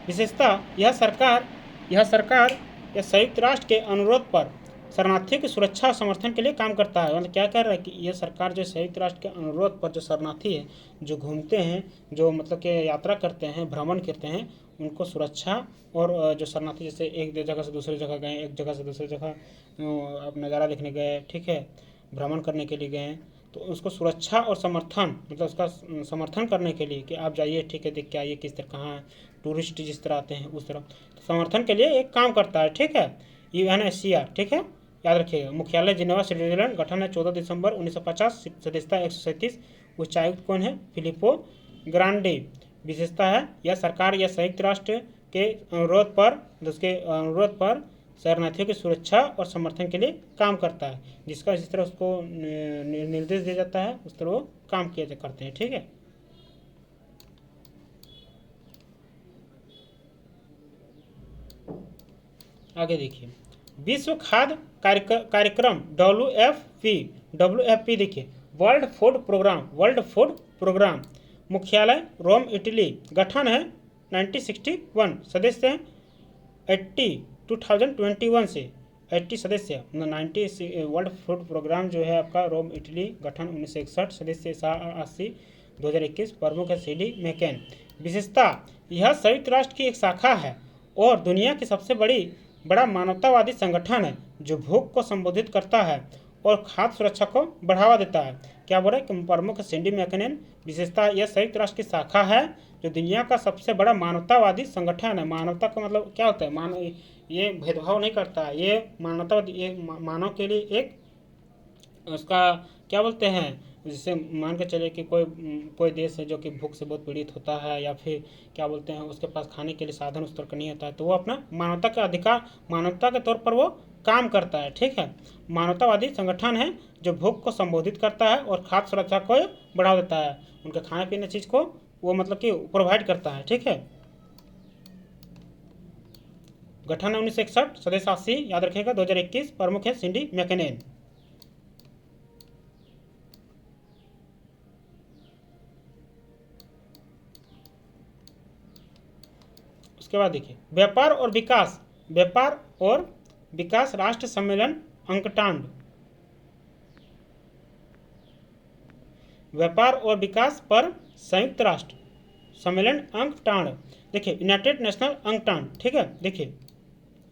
विशेषता, यह सरकार या संयुक्त राष्ट्र के अनुरोध पर शरणार्थियों की सुरक्षा और समर्थन के लिए काम करता है। मतलब क्या कर रहा है कि यह सरकार जो संयुक्त राष्ट्र के अनुरोध पर जो शरणार्थी है, जो घूमते हैं, जो मतलब कि यात्रा करते हैं, भ्रमण करते हैं, उनको सुरक्षा, और जो शरणार्थी जैसे एक जगह से दूसरी जगह गए, एक जगह से दूसरी जगह आप नज़ारा देखने गए, ठीक है, भ्रमण करने के लिए गए हैं, तो उसको सुरक्षा और समर्थन, मतलब उसका समर्थन करने के लिए कि आप जाइए, ठीक है, देख के आइए किस तरह कहाँ है, टूरिस्ट जिस तरह आते हैं उस तरह, तो समर्थन के लिए एक काम करता है, ठीक है, UNHCR, ठीक है, याद रखिएगा। मुख्यालय जिनेवा, स्विट्जरलैंड, गठन है 14 दिसंबर 1950, सदस्यता 137, उच्चायुक्त कौन है? Filippo Grande. विशेषता है यह सरकार या संयुक्त राष्ट्र के अनुरोध पर शरणार्थियों की सुरक्षा और समर्थन के लिए काम करता है, जिसका जिस तरह उसको निर्देश दिया जाता है उस तरह वो काम किया करते हैं, ठीक है। आगे देखिए, विश्व खाद्य कार्यक्रम WFP देखिए, वर्ल्ड फूड प्रोग्राम, मुख्यालय रोम, इटली, गठन है 1961, सदस्य हैं 80 2021 से 80 सदस्य, 90 वर्ल्ड फूड प्रोग्राम जो है आपका रोम, इटली, गठन 1961, सदस्य 80 2021, प्रमुख है सीडी मैकेन। विशेषता, यह संयुक्त राष्ट्र की एक शाखा है और दुनिया की सबसे बड़ा मानवतावादी संगठन है जो भूख को संबोधित करता है और खाद्य सुरक्षा को बढ़ावा देता है। क्या बोल रहे हैं? प्रमुख सिंडी मैकेन। विशेषता, यह संयुक्त राष्ट्र की शाखा है जो दुनिया का सबसे बड़ा मानवतावादी संगठन है। मानवता का मतलब क्या होता है? ये भेदभाव नहीं करता है, ये मानवतावादी, ये मानव के लिए एक उसका क्या बोलते हैं, जैसे मान के चले कि कोई देश है जो कि भूख से बहुत पीड़ित होता है, या फिर क्या बोलते हैं उसके पास खाने के लिए साधन उस तरह का नहीं होता है, तो वो अपना मानवता का अधिकार, मानवता के तौर पर वो काम करता है, ठीक है। मानवतावादी संगठन है जो भूख को संबोधित करता है और खाद्य सुरक्षा को बढ़ावा देता है, उनके खाने पीने चीज़ को वो मतलब कि प्रोवाइड करता है, ठीक है। गठन 1961, सदस्य 80, याद रखिएगा। 2021, प्रमुख है सिंडी मैकेन। उसके बाद देखिए, व्यापार और विकास राष्ट्र सम्मेलन अंकटाड, व्यापार और विकास पर संयुक्त राष्ट्र सम्मेलन अंकटाड, देखिए यूनाइटेड नेशनल अंकटाड, ठीक है, देखिए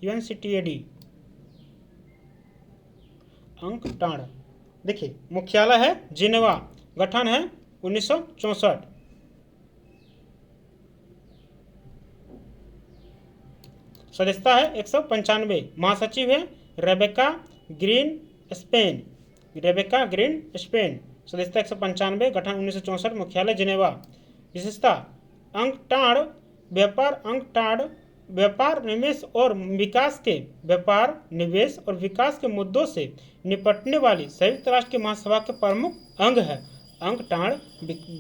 UNCTAD अंकटाड, देखिए मुख्यालय है जिनेवा, गठन है 1964, सदस्यता है 195, महासचिव है रेबेका ग्रीन स्पेन, सदस्यता 195, गठन 1964, मुख्यालय जिनेवा। विशेषता, अंकटाड व्यापार निवेश और विकास के मुद्दों से निपटने वाली संयुक्त राष्ट्र की महासभा के प्रमुख अंग है। अंकटाड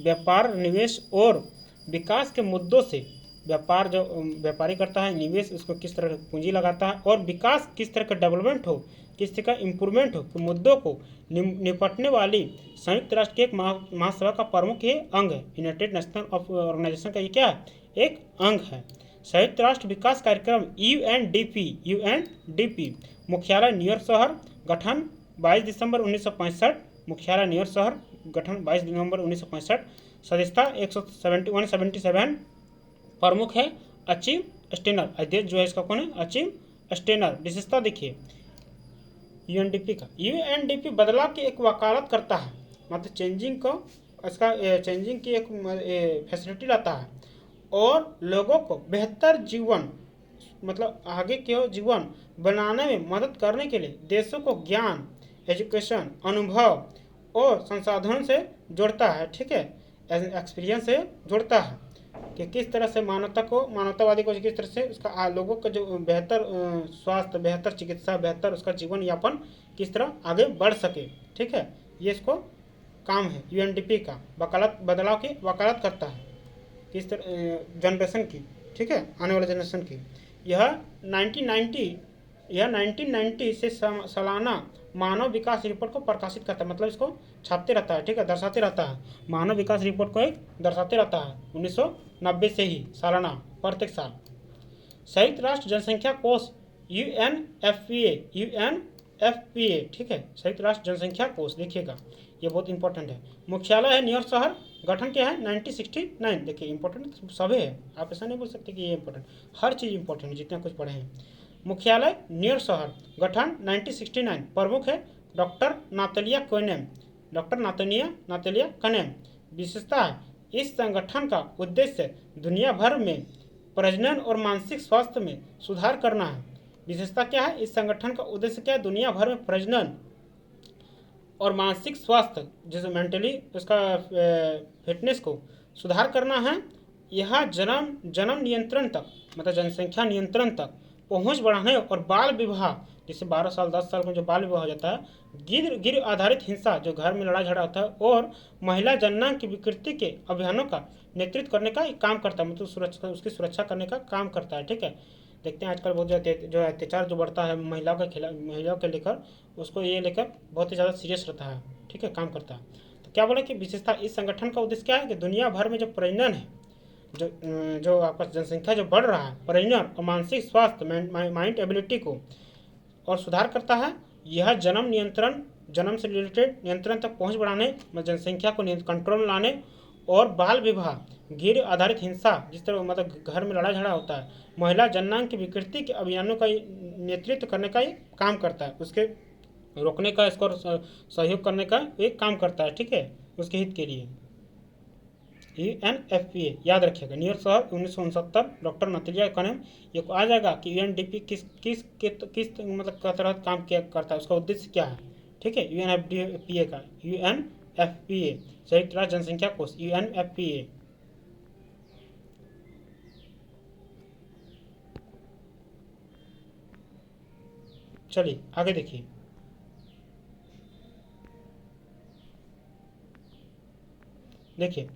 व्यापार निवेश और विकास के मुद्दों से, व्यापार जो व्यापारी करता है, निवेश उसको किस तरह पूंजी लगाता है, और विकास किस तरह का डेवलपमेंट हो, किस तरह का इम्प्रूवमेंट हो, कि मुद्दों को निपटने वाली संयुक्त राष्ट्र के एक महासभा का प्रमुख ये अंग है। यूनाइटेड नेशनल ऑर्गेनाइजेशन का ये क्या है? एक अंग है। संयुक्त राष्ट्र विकास कार्यक्रम UNDP, मुख्यालय न्यूयॉर्क शहर, गठन 22 दिसंबर 1965, मुख्यालय न्यूयॉर्क शहर, गठन 22 दिसंबर 1965, सदस्यता 177, प्रमुख है अचीम स्टेनर, अध्यक्ष जो है इसका कौन है? Achim Steiner. विशेषता देखिए UNDP बदलाव की एक वकालत करता है, मतलब चेंजिंग की एक फैसिलिटी लाता है और लोगों को बेहतर जीवन, मतलब आगे के जीवन बनाने में मदद करने के लिए देशों को ज्ञान, एजुकेशन, अनुभव और संसाधन से जोड़ता है, ठीक है, एक्सपीरियंस से जोड़ता है कि किस तरह से मानवतावादी को किस तरह से उसका लोगों का जो बेहतर स्वास्थ्य, बेहतर चिकित्सा, बेहतर उसका जीवन यापन किस तरह आगे बढ़ सके, ठीक है। ये इसको काम है UNDP का, बदलाव की वकालत करता है किस तरह जनरेशन की, ठीक है, आने वाले जनरेशन की। यह 1990 से सालाना मानव विकास रिपोर्ट को प्रकाशित करता है, मतलब इसको छापते रहता है, ठीक है, दर्शाते रहता है, मानव विकास रिपोर्ट को एक दर्शाते रहता है 1990 से ही सालाना, प्रत्येक साल। संयुक्त राष्ट्र जनसंख्या कोष UNFPA, ठीक है, संयुक्त राष्ट्र जनसंख्या कोष, देखिएगा ये बहुत इंपॉर्टेंट है। मुख्यालय है न्यूयॉर्क शहर, गठन क्या है 1969, देखिए इंपॉर्टेंट सभी है, आप ऐसा नहीं बोल सकते कि ये इंपॉर्टेंट, हर चीज़ इंपॉर्टेंट है जितना कुछ पढ़े हैं। मुख्यालय न्यूयॉर्क शहर, गठन 1969, प्रमुख है doctor Natalia Kanem, doctor Natalia Kanem. विशेषता है, इस संगठन का उद्देश्य दुनिया भर में प्रजनन और मानसिक स्वास्थ्य में सुधार करना है। विशेषता क्या है, इस संगठन का उद्देश्य क्या है, दुनिया भर में प्रजनन और मानसिक स्वास्थ्य जैसे मेंटली उसका फिटनेस को सुधार करना है। यह जन्म नियंत्रण तक मतलब जनसंख्या नियंत्रण तक पहुंच बढ़ाने और बाल विवाह जैसे 12 साल 10 साल में जो बाल विवाह हो जाता है, गिर आधारित हिंसा जो घर में लड़ाई झगड़ा होता है, और महिला जननांग की विकृति के अभियानों का नेतृत्व करने का काम करता है, मतलब उसकी सुरक्षा करने का काम करता है। ठीक है, देखते हैं आजकल बहुत जो अत्याचार जो बढ़ता है महिलाओं के लेकर, उसको ये लेकर बहुत ही ज़्यादा सीरियस रहता है। ठीक है, काम करता है। तो क्या बोले कि विशेषता, इस संगठन का उद्देश्य क्या है कि दुनिया भर में जो प्रजनन है, जो आपका जनसंख्या जो बढ़ रहा है, प्रजनन और मानसिक स्वास्थ्य माइंड एबिलिटी को और सुधार करता है। यह जन्म से रिलेटेड नियंत्रण तक पहुंच बढ़ाने, जनसंख्या को कंट्रोल में लाने और बाल विवाह, गिर आधारित हिंसा जिस तरह मतलब घर में लड़ाई झगड़ा होता है, महिला जननांग की विकृति के अभियानों का नेतृत्व करने का ये काम करता है, उसके रोकने का, इसको सहयोग करने का एक काम करता है। ठीक है, उसके हित के लिए। UNFPA याद रखिएगा, न्यूयॉर्क शहर 1969, डॉक्टर नातालिया कनेम। ये आ जाएगा कि UNDP किस मतलब का तरह काम किया करता है, उसका उद्देश्य क्या है। ठीक है, UNFPA का UNFPA संयुक्त राष्ट्र जनसंख्या कोष UNFPA। चलिए आगे देखिए,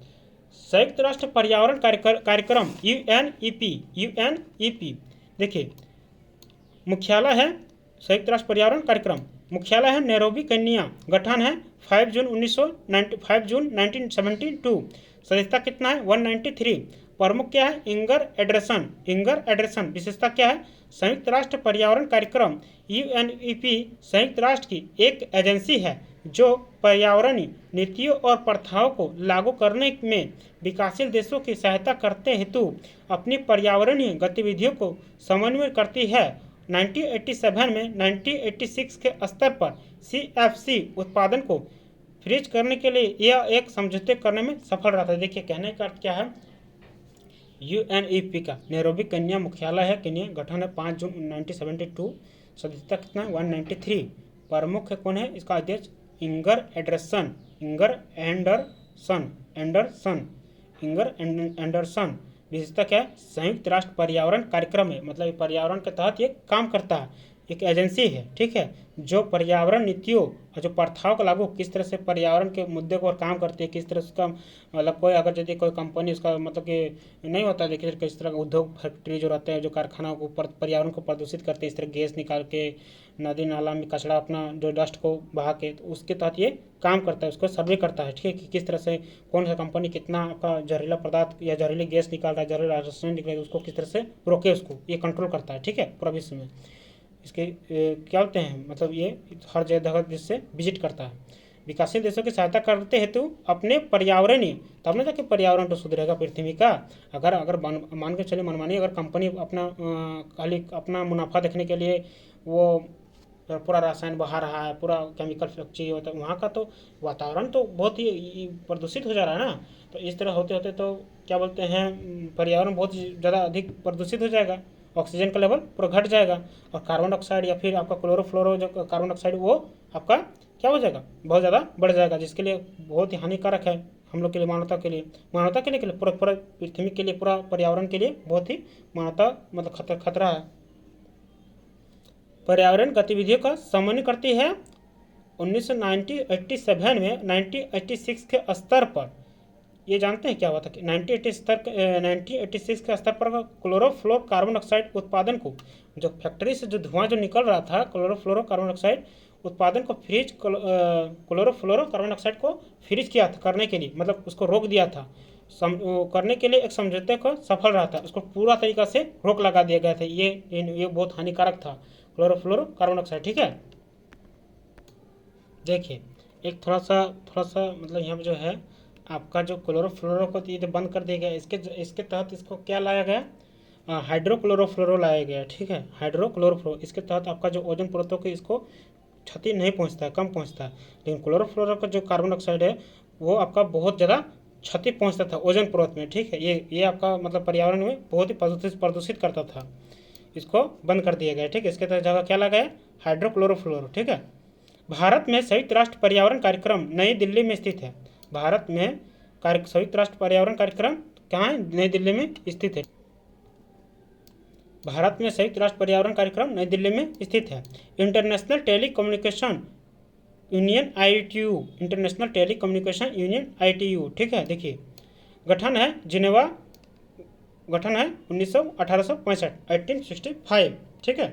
संयुक्त राष्ट्र पर्यावरण कार्यक्रम UNEP। देखिए, मुख्यालय है संयुक्त राष्ट्र पर्यावरण कार्यक्रम, मुख्यालय है नैरोबी केन्या, गठन है 5 जून 1972। सदस्यता कितना है 193। प्रमुख क्या है इंगर एडरसन। विशेषता क्या है, संयुक्त राष्ट्र पर्यावरण कार्यक्रम UNEP संयुक्त राष्ट्र की एक एजेंसी है जो पर्यावरणीय नीतियों और प्रथाओं को लागू करने में विकासशील देशों की सहायता करते हेतु अपनी पर्यावरणीय गतिविधियों को समन्वय करती है। 1987 में 1986 के स्तर पर CFC उत्पादन को फ्रीज करने के लिए यह एक समझौते करने में सफल रहा था। देखिए, कहने का अर्थ क्या है, UNEP का नैरोबी केन्या मुख्यालय है, केन्या, गठन है 5 जून 1972। सदस्यता कितना 193। प्रमुख कौन है इसका अध्यक्ष इंगर एंडरसन। विशेषता क्या है, संयुक्त राष्ट्र पर्यावरण कार्यक्रम है, मतलब पर्यावरण के तहत ये काम करता है, एक एजेंसी है। ठीक है, जो पर्यावरण नीतियों और जो प्रथाओं को लागू किस तरह से पर्यावरण के मुद्दे को काम करती है, किस तरह उसका मतलब कोई अगर यदि कोई कंपनी उसका मतलब कि नहीं होता, देखिए किस तरह उद्योग फैक्ट्री जो रहते हैं जो कारखाना को पर्यावरण को प्रदूषित करते हैं, इस तरह गैस निकाल के नदी नाला में कचरा अपना जो डस्ट को बहा के, तो उसके तहत ये काम करता है, उसको सर्वे करता है। ठीक है, कि किस तरह से कौन सा कंपनी कितना आपका जहरीला पदार्थ या जहरीली गैस निकाल रहा है, जहरीला रसायन निकल रहा है, उसको किस तरह से रोके, उसको ये कंट्रोल करता है। ठीक है, पूरा विश्व में इसके क्या होते हैं, मतलब ये हर जगह जिससे विजिट करता है। विकासशील देशों की सहायता करते हेतु अपने पर्यावरणीय, तब ना जाके पर्यावरण तो सुधरेगा पृथ्वी का। अगर मान के चले मनमानी अगर कंपनी अपना खाली अपना मुनाफा देखने के लिए वो पूरा रासायन बहा रहा है, पूरा केमिकल फैक्ट्री होता है, वहाँ का तो वातावरण तो बहुत ही प्रदूषित हो जा रहा है ना। तो इस तरह होते होते तो क्या बोलते हैं, पर्यावरण बहुत ज़्यादा अधिक प्रदूषित हो जाएगा, ऑक्सीजन का लेवल पूरा घट जाएगा, और कार्बन डाइऑक्साइड या फिर आपका क्लोरोफ्लोरो जो कार्बन डाइऑक्साइड वो आपका क्या हो जाएगा, बहुत ज़्यादा बढ़ जाएगा, जिसके लिए बहुत ही हानिकारक है हम लोग के लिए, मानवता के लिए पूरा पृथ्वी के लिए, पूरा पर्यावरण के लिए बहुत ही मानवता मतलब खतरा है। पर्यावरण गतिविधियों का समन्वय करती है। 1987 में 1986 के स्तर पर, ये जानते हैं क्या हुआ था कि 1986 के स्तर पर क्लोरोफ्लोरो कार्बन डाइऑक्साइड उत्पादन को, जो फैक्ट्री से जो धुआं जो निकल रहा था, क्लोरोफ्लोरो कार्बन डाइऑक्साइड उत्पादन को क्लोरोफ्लोरो कार्बन डाइऑक्साइड को फ्रीज किया था करने के लिए, मतलब उसको रोक दिया था, करने के लिए एक समझौते को सफल रहा था, उसको पूरा तरीका से रोक लगा दिया गया था। ये बहुत हानिकारक था क्लोरोफ्लोरो कार्बन डाइऑक्साइड। ठीक है, देखिए एक थोड़ा सा मतलब यहाँ पे जो है आपका जो क्लोरोफ्लोरो को ये तो बंद कर दिया गया, इसके तहत इसको क्या लाया गया, हाइड्रोक्लोरोफ्लोरो लाया गया। ठीक है, हाइड्रोक्लोरोफ्लोरो, इसके तहत आपका जो ओजोन परतों को इसको क्षति नहीं पहुंचता है, कम पहुंचता है। लेकिन क्लोरोफ्लोरो का जो कार्बन डाइऑक्साइड है वो आपका बहुत ज़्यादा क्षति पहुंचता था ओजोन परत में, ठीक है। ये आपका मतलब पर्यावरण में बहुत ही प्रदूषित करता था, इसको बंद कर दिया गया, ठीक है। इसके जगह क्या लगा है, हाइड्रोक्लोरोफ्लोरो, ठीक है। भारत में संयुक्त राष्ट्र पर्यावरण कार्यक्रम नई दिल्ली में स्थित है। भारत में संयुक्त राष्ट्र पर्यावरण कार्यक्रम कहाँ है, नई दिल्ली में स्थित है। भारत में संयुक्त राष्ट्र पर्यावरण कार्यक्रम नई दिल्ली में स्थित है। International telecommunication union ITU, international telecommunication union ITU, ठीक है। देखिए गठन है जिनेवा, गठन है 1865 1865, ठीक है।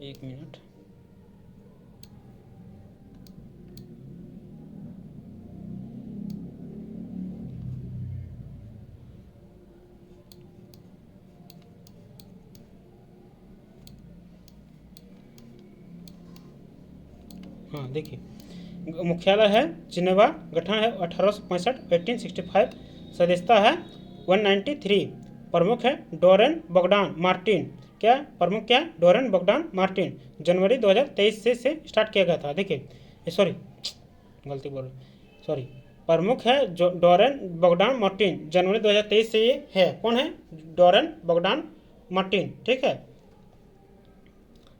एक मिनट, हाँ देखिए मुख्यालय है जिनेवा, गठन है 1865 1865, सदस्यता है 193, प्रमुख है डोरेन बोगडान मार्टिन। क्या प्रमुख, क्या डोरेन बोगडान मार्टिन। जनवरी 2023 से स्टार्ट किया गया था। देखिए सॉरी गलती बोल रहा, सॉरी, प्रमुख है जो डोरेन बोगडान मार्टिन, जनवरी 2023 से ये है। कौन है, डोरेन बोगडान मार्टिन, ठीक है।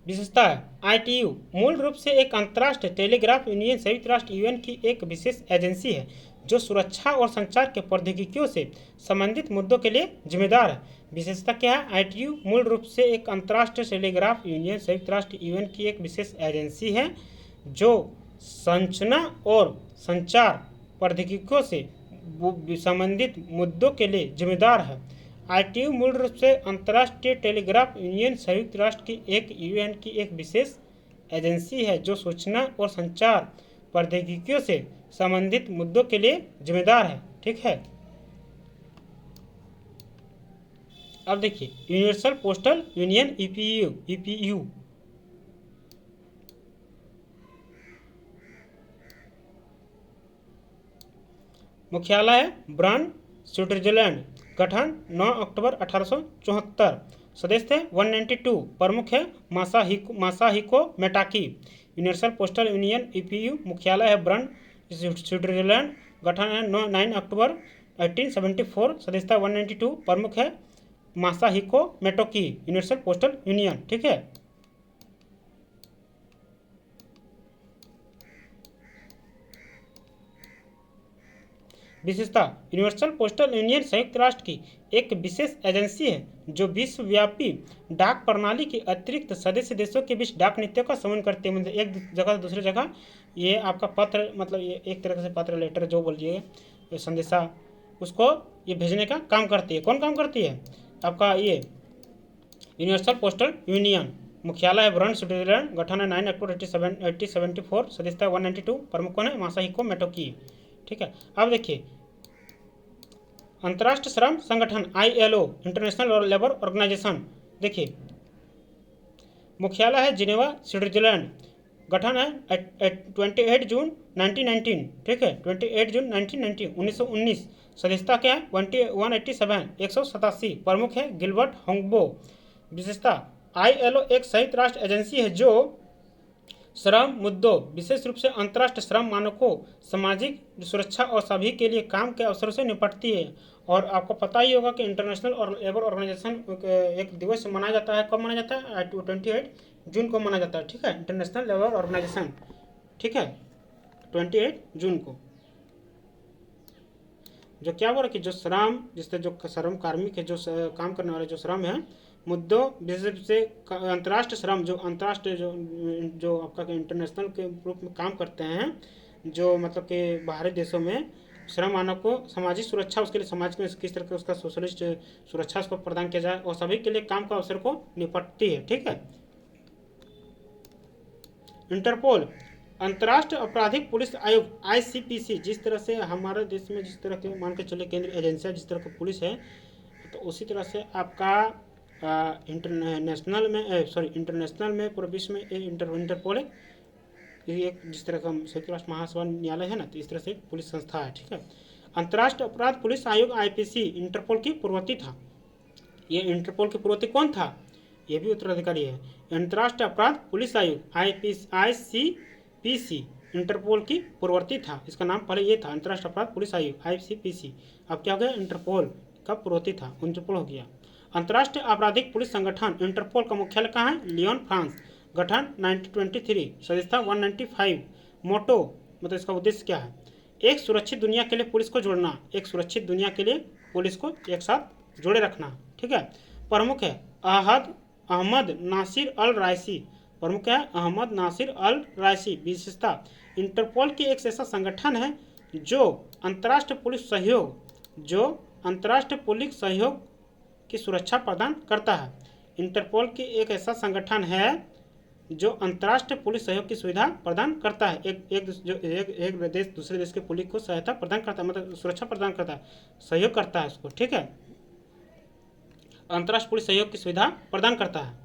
विशेषता है ITU मूल रूप से एक अंतर्राष्ट्रीय टेलीग्राफ यूनियन संयुक्त राष्ट्र UN की एक विशेष एजेंसी है जो सुरक्षा और संचार के प्रौद्योगिकियों से संबंधित मुद्दों के लिए जिम्मेदार है। विशेषता क्या है, ITU मूल रूप से एक अंतर्राष्ट्रीय टेलीग्राफ यूनियन संयुक्त राष्ट्र UN की एक विशेष एजेंसी है जो सूचना और संचार प्रौद्योगिकियों से संबंधित मुद्दों के लिए जिम्मेदार है। ITU मूल रूप से अंतर्राष्ट्रीय टेलीग्राफ यूनियन संयुक्त राष्ट्र की एक UN की एक विशेष एजेंसी है जो सूचना और संचार प्रौद्योगिकियों से संबंधित मुद्दों के लिए जिम्मेदार है, ठीक है। अब देखिए यूनिवर्सल पोस्टल यूनियन EPU मुख्यालय है ब्रन, स्विट्जरलैंड, गठन 9 अक्टूबर 1874, सदस्य थे 192, प्रमुख है मासाहिको मेटाकी। यूनिवर्सल पोस्टल यूनियन EPU मुख्यालय है ब्रन, स्विट्जरलैंड, गठन है 9 अक्टूबर 1874, सदस्यता 192, प्रमुख है मासाहिको मेटोकी। यूनिवर्सल पोस्टल यूनियन, ठीक है। विशेषता, यूनिवर्सल पोस्टल यूनियन संयुक्त राष्ट्र की एक विशेष एजेंसी है जो विश्वव्यापी डाक प्रणाली के अतिरिक्त सदस्य देशों के बीच डाक नीतियों का समन्वय करती है। मतलब एक जगह से दूसरी जगह ये आपका पत्र, मतलब ये एक तरह से पत्र, लेटर जो बोलिए, संदेशा, उसको ये भेजने का काम करती है। कौन काम करती है, आपका ये यूनिवर्सल पोस्टल यूनियन। मुख्यालय है ब्रन, स्विट्जरलैंड, गठन है 9 अक्टूबर 1874, सदस्यता 192, प्रमुख कौन है, मासाहिको मेटोकी, ठीक है। अब देखिए अंतर्राष्ट्रीय श्रम संगठन ILO, इंटरनेशनल लेबर ऑर्गेनाइजेशन, देखिए मुख्यालय है जिनेवा, स्विट्जरलैंड, गठन है 28 जून 1919, ठीक है, 28 जून 1919, सदस्यता क्या है 187, 187, प्रमुख है गिलबर्ट होंगबो। विशेषता, ILO एक संयुक्त राष्ट्र एजेंसी है जो श्रम मुद्दों, विशेष रूप से अंतर्राष्ट्रीय श्रम मानकों, सामाजिक सुरक्षा और सभी के लिए काम के अवसरों से निपटती है। और आपको पता ही होगा कि इंटरनेशनल और लेबर ऑर्गेनाइजेशन एक दिवस मनाया जाता है। कब मनाया जाता है, 28 जून को मनाया जाता है, ठीक है, इंटरनेशनल लेबर ऑर्गेनाइजेशन, ठीक है, 28 जून को। जो क्या बोला कि जो श्रम, जिससे जो श्रम कार्मिक है, जो काम करने वाले जो श्रम है मुद्दों, विशेष रूप से अंतर्राष्ट्रीय श्रम, जो अंतर्राष्ट्रीय जो आपका इंटरनेशनल के रूप में काम करते हैं, जो मतलब कि बाहरी देशों में श्रम मानव को सामाजिक सुरक्षा, उसके लिए समाज में किस तरह का उसका सोशलिस्ट सुरक्षा उसको प्रदान किया जाए और सभी के लिए काम का अवसर को निपटती है, ठीक है। इंटरपोल, अंतर्राष्ट्रीय आपराधिक पुलिस आयोग ICPC, जिस तरह से हमारे देश में जिस तरह के मान के चले केंद्रीय एजेंसियाँ जिस तरह की पुलिस है, तो उसी तरह से आपका इंटरनेशनल में पूरे विश्व में इंटरपोल है, एक जिस तरह का संयुक्त राष्ट्र महासभा न्यायालय है ना, तो इस तरह से एक पुलिस संस्था है, ठीक है। अंतर्राष्ट्रीय अपराध पुलिस आयोग IPC इंटरपोल की पूर्ववर्ती था। ये इंटरपोल की पूर्ववर्ती कौन था, ये भी उत्तराधिकारी है। अंतर्राष्ट्रीय अपराध पुलिस आयोग ICPC इंटरपोल की पूर्ववर्ती था। इसका नाम पहले ये था अंतर्राष्ट्रीय अपराध पुलिस आयोग ICPC, अब क्या हो गया इंटरपोल का पूर्ववर्ती था, इंटरपोल हो गया। अंतर्राष्ट्रीय आपराधिक पुलिस संगठन इंटरपोल का मुख्यालय कहाँ है? Lyon, France. गठन 1923, सदस्यता 195। मोटो मतलब इसका उद्देश्य क्या है? एक सुरक्षित दुनिया के लिए पुलिस को जोड़ना, एक सुरक्षित दुनिया के लिए पुलिस को एक साथ जोड़े रखना, ठीक है। प्रमुख है अहमद नासिर अल रायसी, प्रमुख है अहमद नासिर अल रायसी। विशेषता, इंटरपोल की एक ऐसा संगठन है जो अंतर्राष्ट्रीय पुलिस सहयोग की सुरक्षा प्रदान करता है। इंटरपोल की एक ऐसा संगठन है जो अंतर्राष्ट्रीय पुलिस सहयोग की सुविधा प्रदान करता है। एक देश दूसरे देश के पुलिस को सहायता प्रदान करता है, मतलब सुरक्षा प्रदान करता है, सहयोग करता है उसको, ठीक है। अंतर्राष्ट्रीय पुलिस सहयोग की सुविधा प्रदान करता है।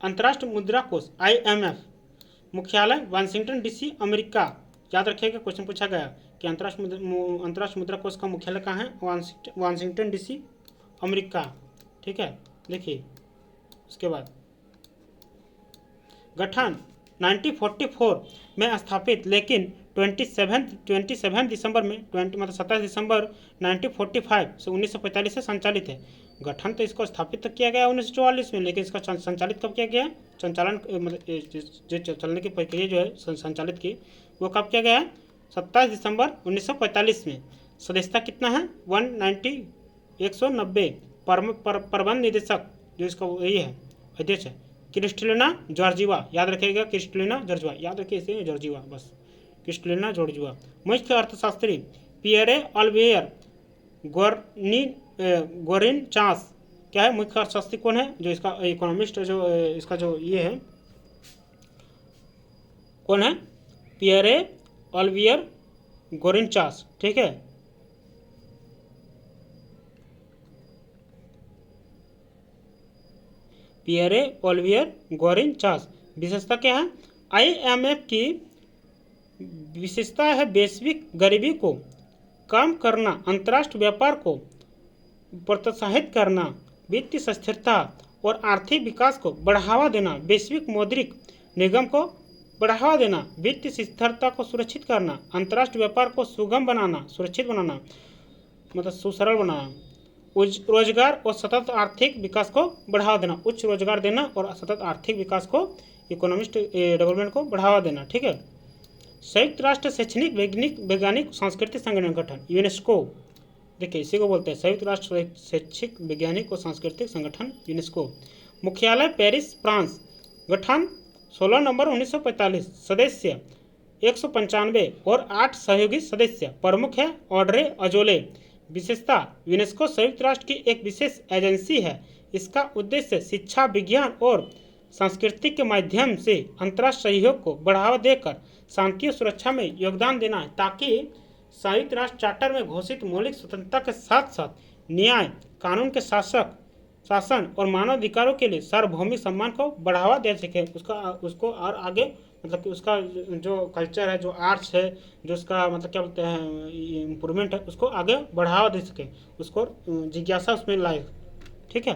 अंतर्राष्ट्रीय मुद्रा कोष IMF मुख्यालय वाशिंगटन DC, अमेरिका। याद रखिएगा, क्वेश्चन पूछा गया कि अंतर्राष्ट्रीय मुद्रा कोष का मुख्यालय कहाँ है? वाशिंगटन DC, अमेरिका, ठीक है। देखिए उसके बाद गठन 1944 में स्थापित, लेकिन 27 दिसंबर में 27 दिसंबर 1945 से 1945 से संचालित है। गठन तो इसको स्थापित तो किया गया 1944 में, लेकिन इसका संचालित कब किया गया? संचालन मतलब चलने की प्रक्रिया जो है संचालित की, वो कब किया गया? 27 दिसंबर 1945 में। सदस्यता कितना है? 190। प्रबंध निदेशक जो इसका यही है, अध्यक्ष है क्रिस्टलिना जॉर्जिवा। याद रखिएगा, क्रिस्टलिना जॉर्जिवा, याद रखिए इसे जॉर्जिवा बस, क्रिस्टलिना जॉर्जिवा। मुख्य अर्थशास्त्री पियरे ऑलिवियर गोरिन चास। क्या है? मुख्य अर्थशास्त्री कौन है? जो इसका इकोनॉमिस्ट जो इसका जो ये है कौन है? पियरे ऑलिवियर गोरिन चास, ठीक है। Pierre Olivier Gourinchas. विशेषता क्या है? IMF की विशेषता है वैश्विक गरीबी को कम करना, अंतर्राष्ट्रीय व्यापार को प्रोत्साहित करना, वित्तीय स्थिरता और आर्थिक विकास को बढ़ावा देना, वैश्विक मौद्रिक निगम को बढ़ावा देना, वित्तीय स्थिरता को सुरक्षित करना, अंतर्राष्ट्रीय व्यापार को सुगम बनाना, सुरक्षित बनाना मतलब सुसरल बनाना, रोजगार और सतत आर्थिक विकास को बढ़ावा देना, उच्च रोजगार देना और सतत आर्थिक विकास को, इकोनॉमिक डेवलपमेंट को बढ़ावा देना, ठीक है। संयुक्त राष्ट्र शैक्षणिक वैज्ञानिक सांस्कृतिक संगठन यूनेस्को। देखिए इसी को बोलते हैं संयुक्त राष्ट्र शैक्षिक वैज्ञानिक और सांस्कृतिक संगठन यूनेस्को। मुख्यालय पेरिस, फ्रांस। गठन 16 नवंबर 1945। सदस्य 195 और 8 सहयोगी सदस्य। प्रमुख है ऑड्रे अजोले। विशेषता, यूनेस्को संयुक्त राष्ट्र की एक विशेष एजेंसी है। इसका उद्देश्य शिक्षा, विज्ञान और संस्कृति के माध्यम से अंतर्राष्ट्रीय सहयोग को बढ़ावा देकर शांति और सुरक्षा में योगदान देना है, ताकि संयुक्त राष्ट्र चार्टर में घोषित मौलिक स्वतंत्रता के साथ साथ न्याय, कानून के शासन और मानव अधिकारों के लिए सार्वभौमिक सम्मान को बढ़ावा दे सके। उसको और आगे मतलब कि उसका जो कल्चर है, जो आर्ट्स है, जो उसका मतलब क्या बोलते हैं इम्प्रूवमेंट है, उसको आगे बढ़ावा दे सके, उसको जिज्ञासा उसमें लाए, ठीक है।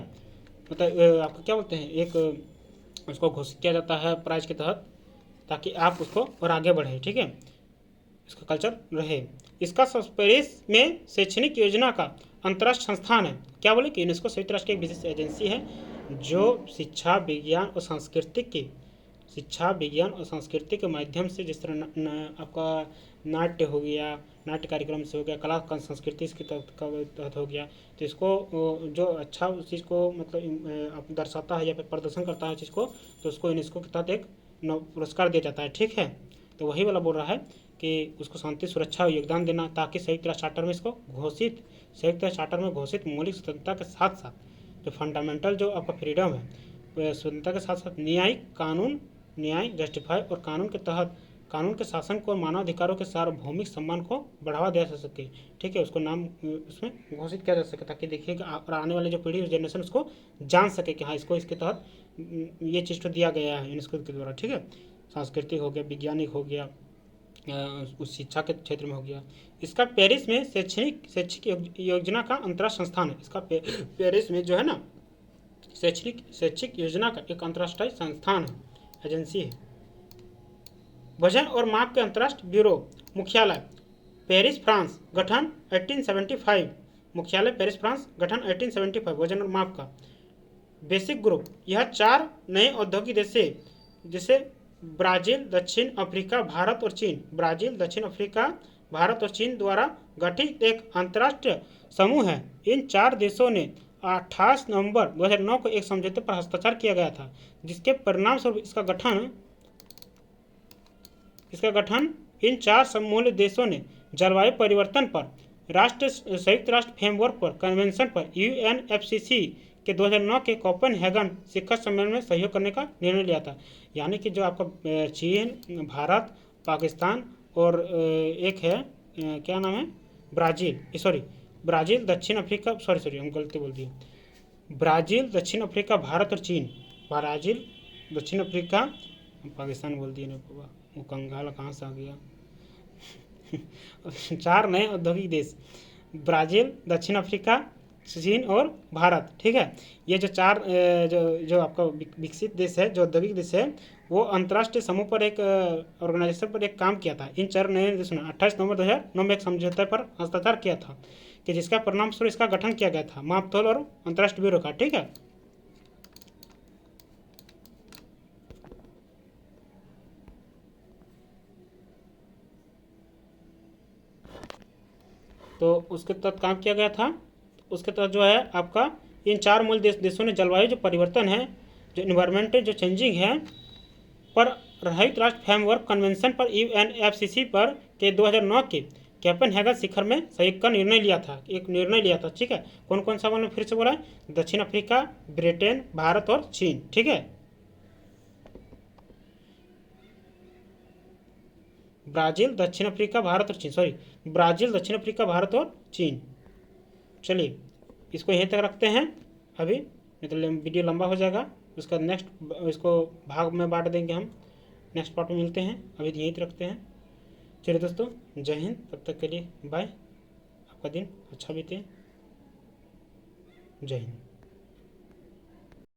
मतलब आपको क्या बोलते हैं, एक उसको घोषित किया जाता है प्राइज के तहत, ताकि आप उसको और आगे बढ़े, ठीक है, इसका कल्चर रहे। इसका पेरिस में शैक्षणिक योजना का अंतर्राष्ट्रीय संस्थान है। क्या बोले कि यूनेस्को संयुक्त राष्ट्र की एक विशेष एजेंसी है जो शिक्षा, विज्ञान और संस्कृति के माध्यम से, जिस तरह आपका नाट्य हो गया, नाट्य कार्यक्रम से हो गया, कला संस्कृति इसके तहत हो गया, तो इसको जो अच्छा उस चीज़ को मतलब दर्शाता है या फिर प्रदर्शन करता है चीज़ को, तो उसको यूनेस्को के तहत एक पुरस्कार दिया जाता है, ठीक है। तो वही वाला बोल रहा है कि उसको शांति, सुरक्षा और योगदान देना, ताकि संयुक्त राष्ट्र चार्टर में इसको संयुक्त राष्ट्र चार्टर में घोषित मौलिक स्वतंत्रता के साथ साथ जो फंडामेंटल जो आपका फ्रीडम है, स्वतंत्रता के साथ साथ न्याय, जस्टिफाई और कानून के शासन को, मानव अधिकारों के सार्वभौमिक सम्मान को बढ़ावा दिया जा सके, ठीक है। उसको नाम उसमें घोषित किया जा सके, ताकि देखिएगा और आने वाले जो पीढ़ी जनरेशन उसको जान सके कि हाँ इसको इसके तहत ये चीज़ तो दिया गया है यूनेस्को के द्वारा, ठीक है। सांस्कृतिक हो गया, वैज्ञानिक हो गया, उस शिक्षा के क्षेत्र में हो गया। इसका पेरिस में शैक्षिक योजना का अंतर्राष्ट्रीय संस्थान है। इसका पेरिस में जो है ना शैक्षिक योजना का एक अंतर्राष्ट्रीय संस्थान है, एजेंसी है। वजन और माप के अंतर्राष्ट्रीय ब्यूरो, मुख्यालय पेरिस फ्रांस, गठन 1875। मुख्यालय पेरिस फ्रांस, गठन 1875। वजन और माप का बेसिक ग्रुप, यह 4 नए औद्योगिक देश जैसे ब्राजील, दक्षिण अफ्रीका, भारत और चीन। ब्राजील, दक्षिण अफ्रीका, भारत और चीन द्वारा गठित एक अंतर्राष्ट्रीय समूह है। इन 4 देशों ने 28 नवंबर 2009 को एक समझौते पर हस्ताक्षर किया गया था, जिसके परिणाम स्वरूप इसका गठन इन 4 समूह देशों ने जलवायु परिवर्तन पर संयुक्त राष्ट्र फ्रेमवर्क पर कन्वेंशन पर UNFCCC के 2009 के कोपेनहेगन शिखर सम्मेलन में सहयोग करने का निर्णय लिया था। यानी कि जो आपका चीन, भारत, पाकिस्तान और एक है क्या नाम है, ब्राज़ील, दक्षिण अफ्रीका, हम गलती बोल दिए। ब्राज़ील, दक्षिण अफ्रीका, भारत और चीन। ब्राज़ील, दक्षिण अफ्रीका, पाकिस्तान बोल दिए ना बाबा, वो कंगाल कहाँ से आ गया। 4 नए औद्योगिक देश, ब्राज़ील, दक्षिण अफ्रीका, चीन और भारत। ठीक है, ये जो 4 जो आपका विकसित देश है, जो औद्योगिक देश है, वो अंतर्राष्ट्रीय समूह पर एक ऑर्गेनाइजेशन पर एक काम किया था। इन 4 नए देशों ने 28 नवंबर 2009 में एक समझौते पर हस्ताक्षर किया था, कि जिसका परिणाम स्वरूप इसका गठन किया गया था, मापतोल और अंतर्राष्ट्रीय ब्यूरो का। ठीक है, तो उसके तहत काम किया गया था। उसके तहत जो है आपका इन 4 मूल देशों ने जलवायु जो परिवर्तन है, जो इन्वायरमेंटल जो चेंजिंग है, पर संयुक्त राष्ट्र फ्रेमवर्क कन्वेंशन पर UNFCCC पर के 2009 के कोपेनहेगन शिखर में सहयोग का निर्णय लिया था। ठीक है, कौन कौन सा मैंने फिर से बोला है, दक्षिण अफ्रीका, ब्रिटेन, भारत और चीन। ठीक है, ब्राज़ील, दक्षिण अफ्रीका, भारत और चीन, ब्राज़ील, दक्षिण अफ्रीका, भारत और चीन। चलिए इसको यहीं तक रखते हैं अभी, नहीं तो वीडियो लंबा हो जाएगा। उसका नेक्स्ट इसको भाग में बांट देंगे हम, नेक्स्ट पार्ट में मिलते हैं। अभी यहीं तक रखते हैं। चलिए दोस्तों, जय हिंद, तब तक के लिए बाय। आपका दिन अच्छा बीते। जय हिंद।